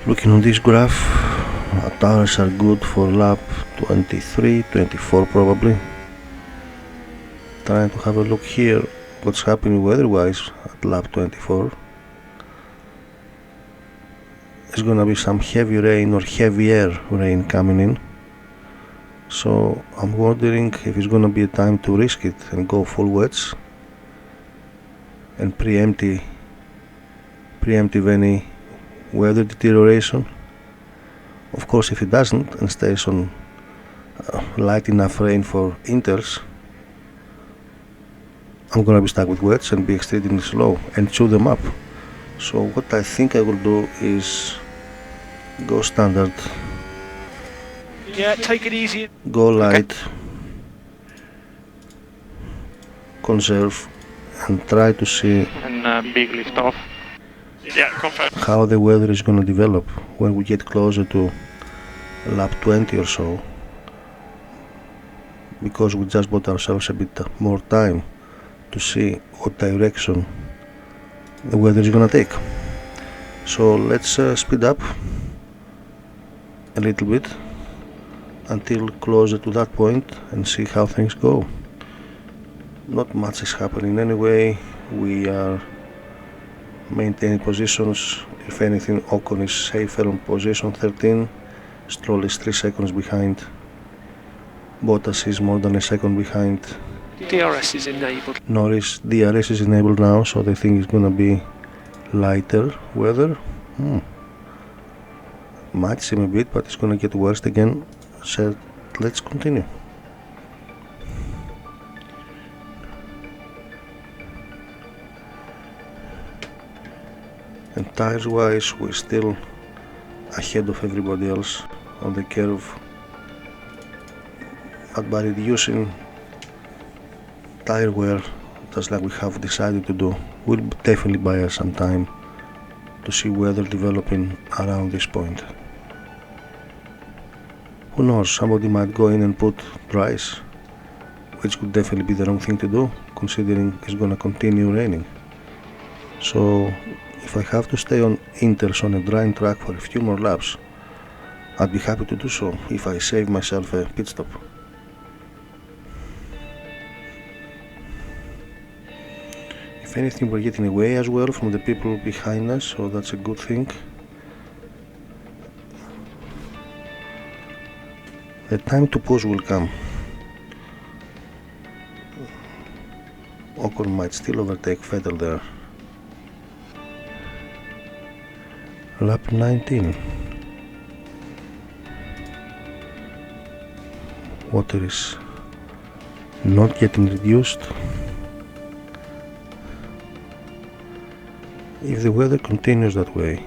S1: Looking on this graph, our tires are good for lap 23, 24 probably. Trying to have a look here what's happening weather-wise at lap 24. There's gonna be some heavy rain or heavier rain coming in. So I'm wondering if it's gonna be a time to risk it and go full wets and preemptive any weather deterioration. Of course, if it doesn't and stays on light enough rain for inters, I'm gonna be stuck with wets and be extremely slow and chew them up. So what I think I will do is go standard,
S3: Yeah, take it easy.
S1: go light, conserve, and try to see
S3: And big lift off.
S4: Yeah, confirm.
S1: how the weather is going to develop when we get closer to lap 20 or so, because we just bought ourselves a bit more time to see what direction the weather is going to take. So let's speed up a little bit until closer to that point and see how things go. Not much is happening anyway. We are maintaining positions. If anything, Ocon is safer on position 13. Stroll is 3 seconds behind. Bottas is more than a second behind.
S3: DRS is enabled.
S1: Norris, DRS is enabled now, so they think it's gonna be lighter weather. Might seem a bit, but it's gonna get worse again. So let's continue. And tires wise, we're still ahead of everybody else on the curve, but by reducing tire wear, just like we have decided to do, will definitely buy us some time to see weather developing around this point. Who knows, somebody might go in and put dries, which could definitely be the wrong thing to do, considering it's gonna continue raining. So if I have to stay on inters on a drying track for a few more laps, I'd be happy to do so if I save myself a pit stop. If anything, we're getting away as well from the people behind us, so that's a good thing. The time to push will come. Ocon might still overtake Vettel there. Lap 19. Water is not getting reduced. If the weather continues that way,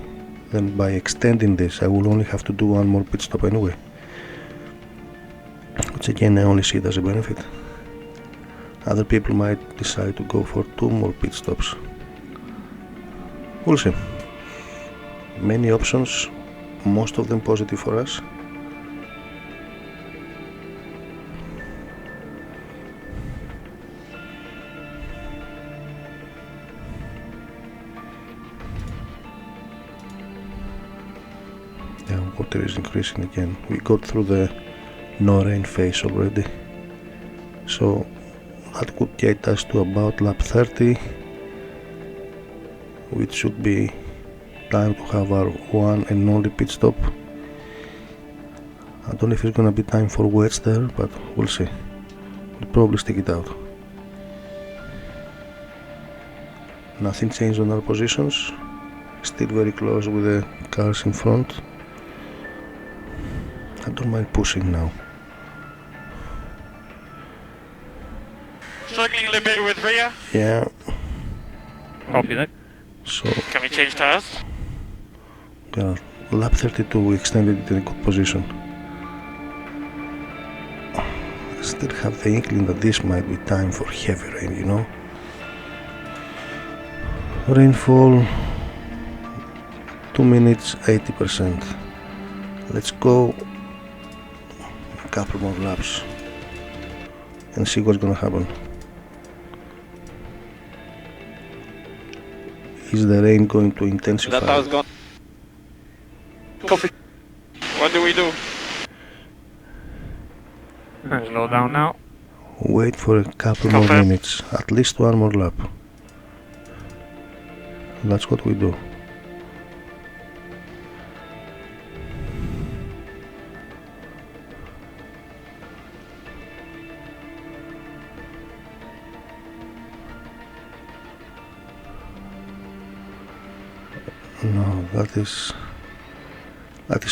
S1: then by extending this I will only have to do one more pit stop anyway, which again I only see it as a benefit. Other people might decide to go for 2 more pit stops. We'll see. Many options, most of them positive for us. Yeah, water is increasing again. We got through the no rain phase already, so that could get us to about lap 30, which should be time to have our one and only pit stop. I don't know if it's gonna be time for wets there, but we'll see. We'll probably stick it out. Nothing changed on our positions, still very close with the cars in front. I don't mind pushing now.
S4: Struggling a little bit with rear.
S1: Yeah,
S3: Copy that.
S1: so
S4: Can we change tires?
S1: lap 32 we extended it in a good position. I still have the inkling that this might be time for heavy rain, you know. Rainfall 2 minutes 80%. Let's go a couple more laps and see what's gonna happen. Is the rain going to intensify?
S4: That tire's gone.
S3: Copy.
S4: What do we do?
S3: Slow down now.
S1: Wait for a couple more
S3: Confirm.
S1: minutes, at least one more lap. That's what we do. No, that is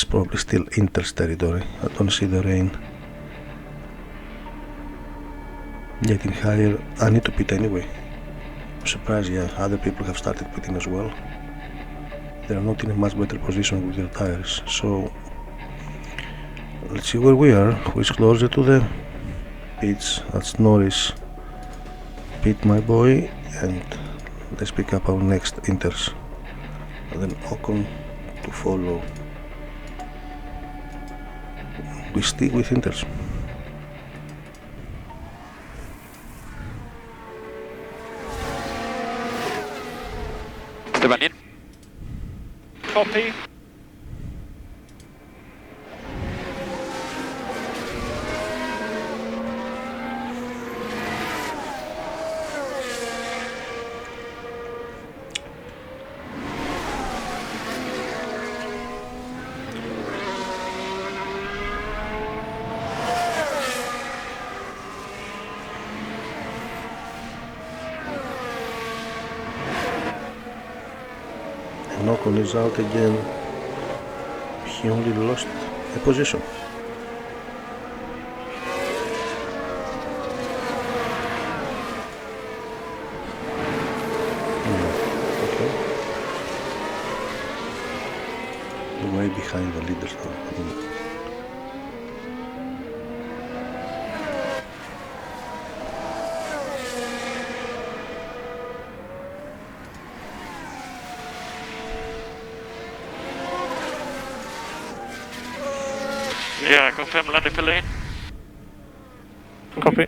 S1: probably still Inter's territory. I don't see the rain getting higher. I need to pit anyway. I'm surprised, yeah, other people have started pitting as well. They are not in a much better position with their tires, so let's see where we are, who is closer to the pits. That's Norris. Pit, my boy, and let's pick up our next Inters, and then Ocon to follow. We stick with Inters.
S4: Esteban in.
S3: Copy.
S1: And Ocon is out again. He only lost a position. Okay. Way behind the leaders now.
S4: Yeah, confirm landing for lane.
S3: Copy.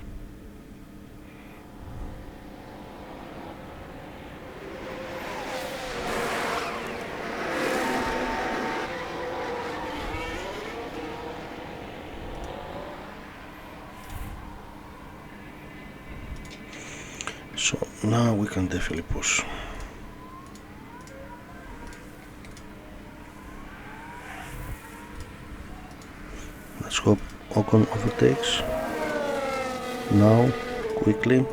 S1: So now we can definitely push. Let's hope Ocon overtakes now, quickly,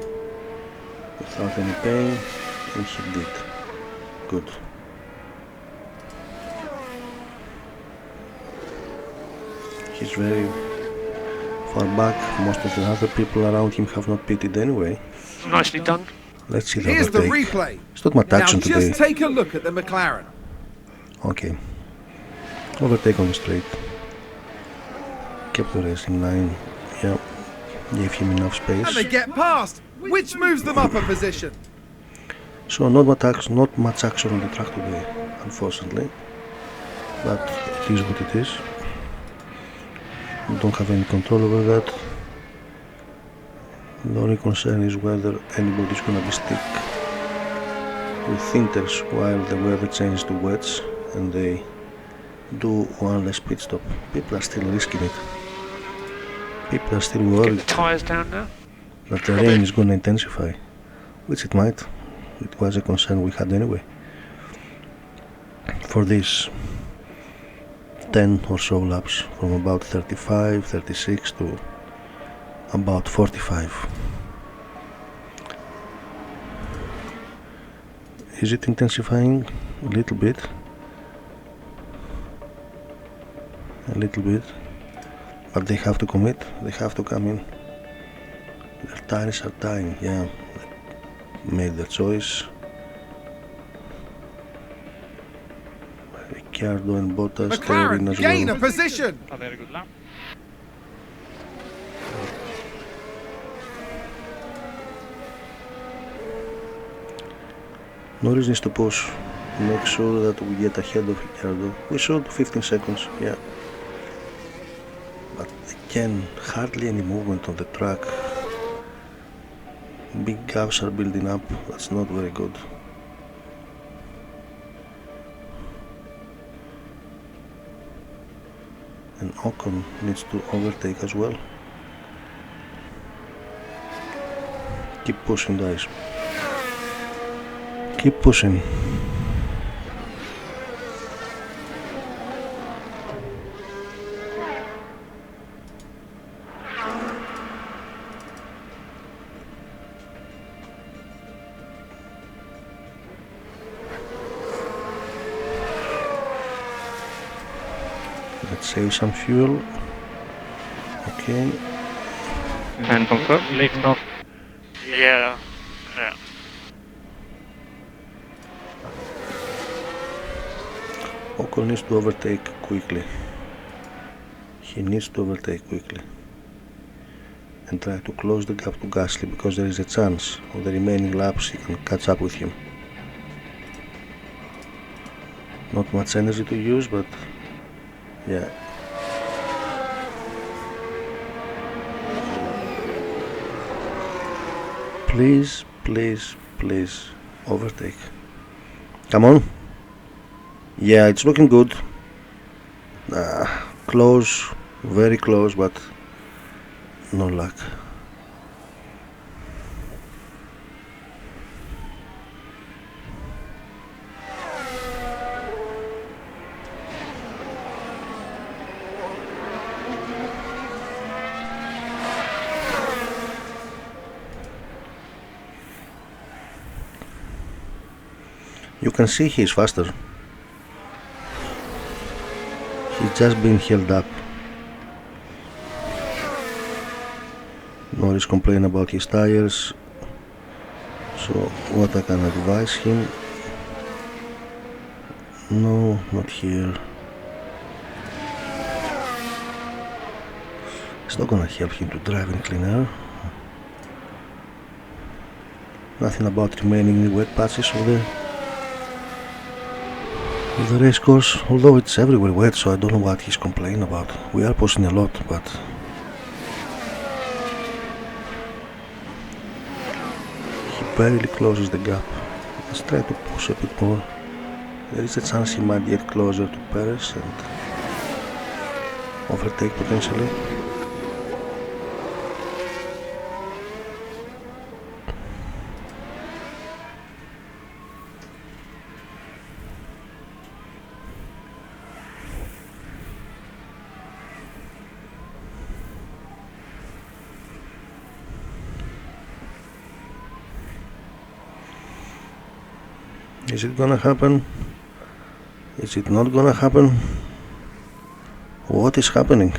S1: without any pain, and he did. Good. He's very far back. Most of the other people around him have not pitted anyway.
S3: Nicely done.
S1: Let's see the
S2: Here's the
S1: overtake.
S2: replay.
S1: It's not much
S2: Now
S1: action today.
S2: just take a look at the McLaren.
S1: Okay. Overtake on the straight. Kept the race in line. Yeah. Gave him enough space.
S2: And they get past, which moves them up a position.
S1: So not much action on the track today, unfortunately. But it is what it is. We don't have any control over that. The only concern is whether anybody's gonna be stuck with thinkers while the weather changes to wets and they do one less pit stop. People are still risking it. People are still
S3: Get
S1: worried
S3: the tyres down now.
S1: that the rain is gonna intensify, which it might. It was a concern we had anyway. For this 10 or so laps, from about 35, 36 to about 45. Is it intensifying? A little bit. A little bit. But they have to commit, they have to come in. Their tires are dying, yeah. They made their choice. Ricciardo and Bottas, they're in
S2: McLaren
S1: as
S2: gain
S1: well.
S2: a position.
S3: A very good lap.
S1: Norris needs to push, make sure that we get ahead of Ricciardo. We showed 15 seconds, yeah. But again, hardly any movement on the track. Big gaps are building up, that's not very good. And Ocon needs to overtake as well. Keep pushing, guys. Keep pushing. Let's save some fuel. Okay.
S3: And confirm. Lift off. Yeah. Yeah.
S1: Ocon needs to overtake quickly. He needs to overtake quickly. And try to close the gap to Gasly because there is a chance on the remaining laps he can catch up with him. Not much energy to use, but yeah. Please, please, please overtake. Come on. Yeah, it's looking good. Close, very close, but no luck. You can see he's faster. He's just been held up. Norris complained about his tires. So what I can advise him? No, not here. It's not gonna help him to drive in clean air. Nothing about remaining in wet patches of the race course, although it's everywhere wet, so I don't know what he's complaining about. We are pushing a lot, but he barely closes the gap. Let's try to push a bit more. There is a chance he might get closer to Perez and overtake potentially. Is it gonna happen? Is it not gonna happen? What is happening?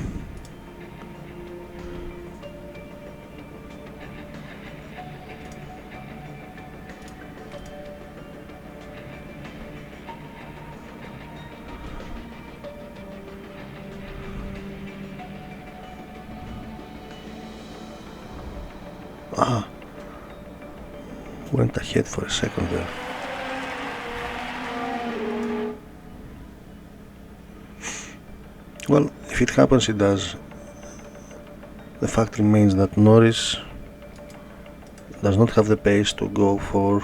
S1: Went ahead for a second there. Well, if it happens, it does. The fact remains that Norris does not have the pace to go for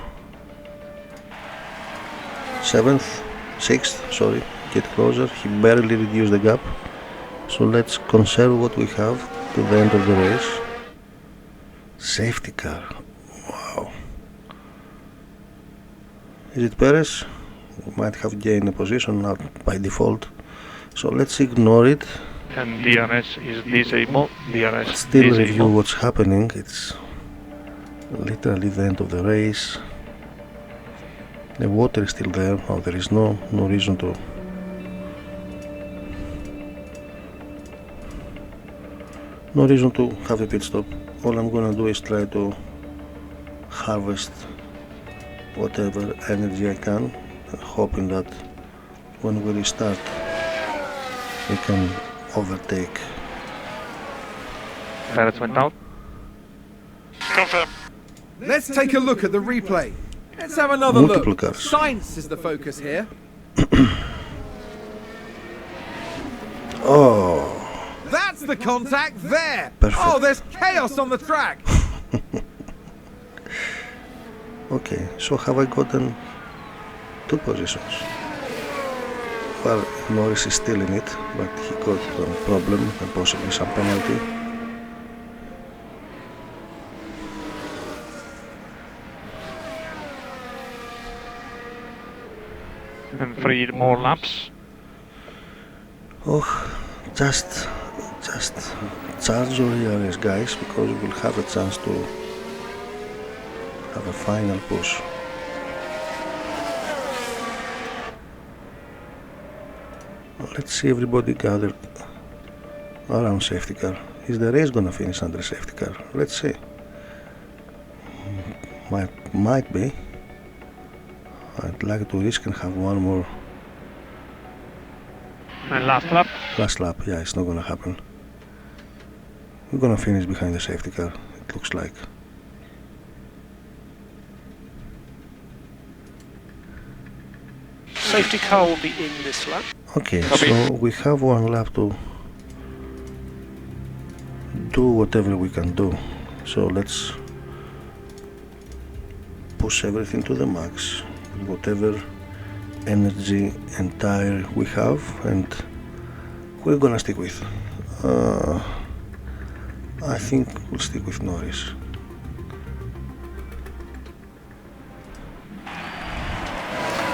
S1: 7th, 6th, sorry, get closer. He barely reduced the gap. So let's conserve what we have to the end of the race. Safety car. Wow. Is it Perez? We might have gained a position now by default. So let's ignore it.
S3: And DRS is disabled. DRS
S1: Still
S3: disabled.
S1: review what's happening. It's literally the end of the race. The water is still there. Oh, there is no reason to. No reason to have a pit stop. All I'm gonna do is try to harvest whatever energy I can, hoping that when we restart we can overtake.
S3: Perez went out.
S4: Confirm.
S2: Let's take a look at the replay. Let's have another
S1: Multiple
S2: look.
S1: cars.
S2: Science is the focus here.
S1: Oh,
S2: That's the contact there.
S1: Perfect.
S2: Oh, there's chaos on the track.
S1: okay, so have I gotten 2 positions? Well, Norris is still in it, but he got a problem and possibly some penalty.
S3: And 3 more laps.
S1: Oh, just charge your ERS, guys, because we will have a chance to have a final push. Let's see everybody gathered around safety car. Is the race gonna finish under safety car? Let's see. Might be. I'd like to risk and have one more.
S3: And last lap.
S1: Last lap, yeah, it's not gonna happen. We're gonna finish behind the safety car, it looks like.
S6: Safety car will be in this lap.
S1: Okay, so we have one lap to do whatever we can do. So let's push everything to the max, whatever energy and tire we have, and we're gonna stick with. I think we'll stick with Norris.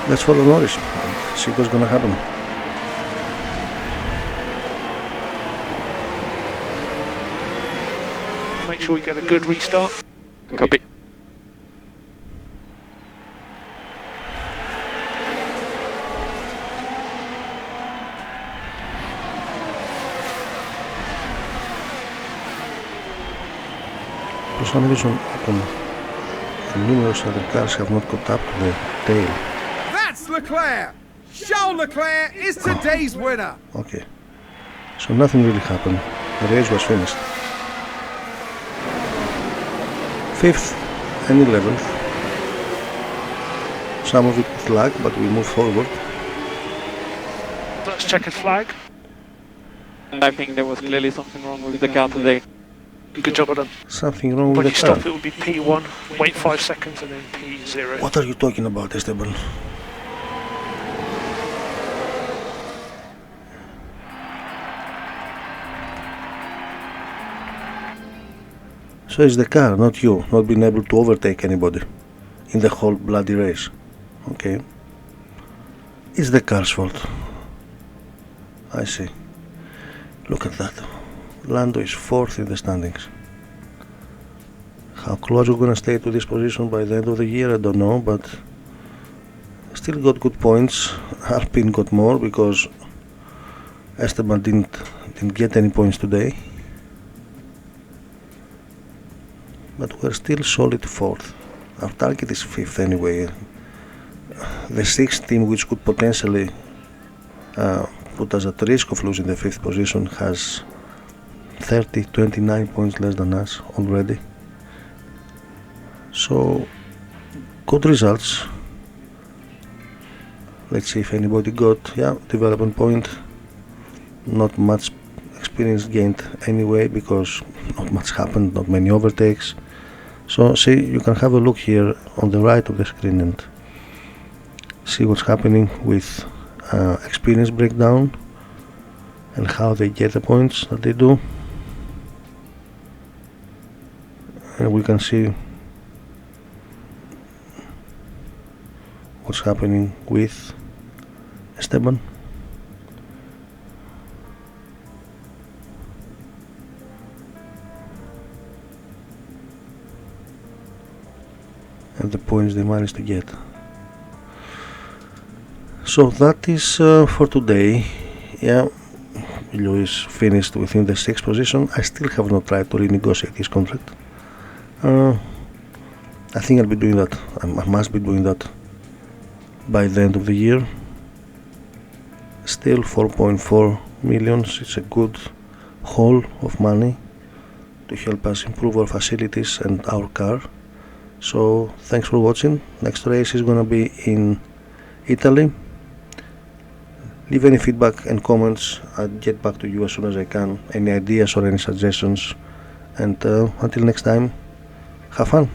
S1: Let's follow Norris and see what's gonna happen.
S6: Make sure we get a good restart.
S4: Copy.
S1: For some reason, numerous other cars have not caught up to the tail.
S2: That's Leclerc. Charles Leclerc is today's winner.
S1: Okay, so nothing really happened. The race was finished. 5th and 11th. Some of it with lag, but we move forward.
S6: Let's check a flag.
S4: I think there was clearly something wrong with the car today.
S6: Good job of them.
S1: Something wrong with
S6: When
S1: the
S6: you stop,
S1: car.
S6: it will be P1. Wait 5 seconds and then P0.
S1: What are you talking about, Esteban? So it's the car, not you, not being able to overtake anybody in the whole bloody race. Okay. It's the car's fault. I see. Look at that. Lando is 4th in the standings. How close we're gonna stay to this position by the end of the year, I don't know, but still got good points. Alpine got more because Esteban didn't get any points today. But we're still solid 4th. Our target is 5th anyway. The 6th team, which could potentially put us at risk of losing the 5th position, has 29 points less than us already. So good results. Let's see if anybody got development point. Not much experience gained anyway, because not much happened, not many overtakes. So see, you can have a look here on the right of the screen and see what's happening with experience breakdown and how they get the points that they do. And we can see what's happening with Esteban. And the points they managed to get. So that is for today. Lewis finished within the 6th position. I still have not tried to renegotiate his contract. I think I'll be doing that. I must be doing that by the end of the year. Still 4.4 million. It's a good haul of money to help us improve our facilities and our car. So thanks for watching. Next race is gonna be in Italy. Leave any feedback and comments. I'll get back to you as soon as I can. Any ideas or any suggestions. And until next time, have fun.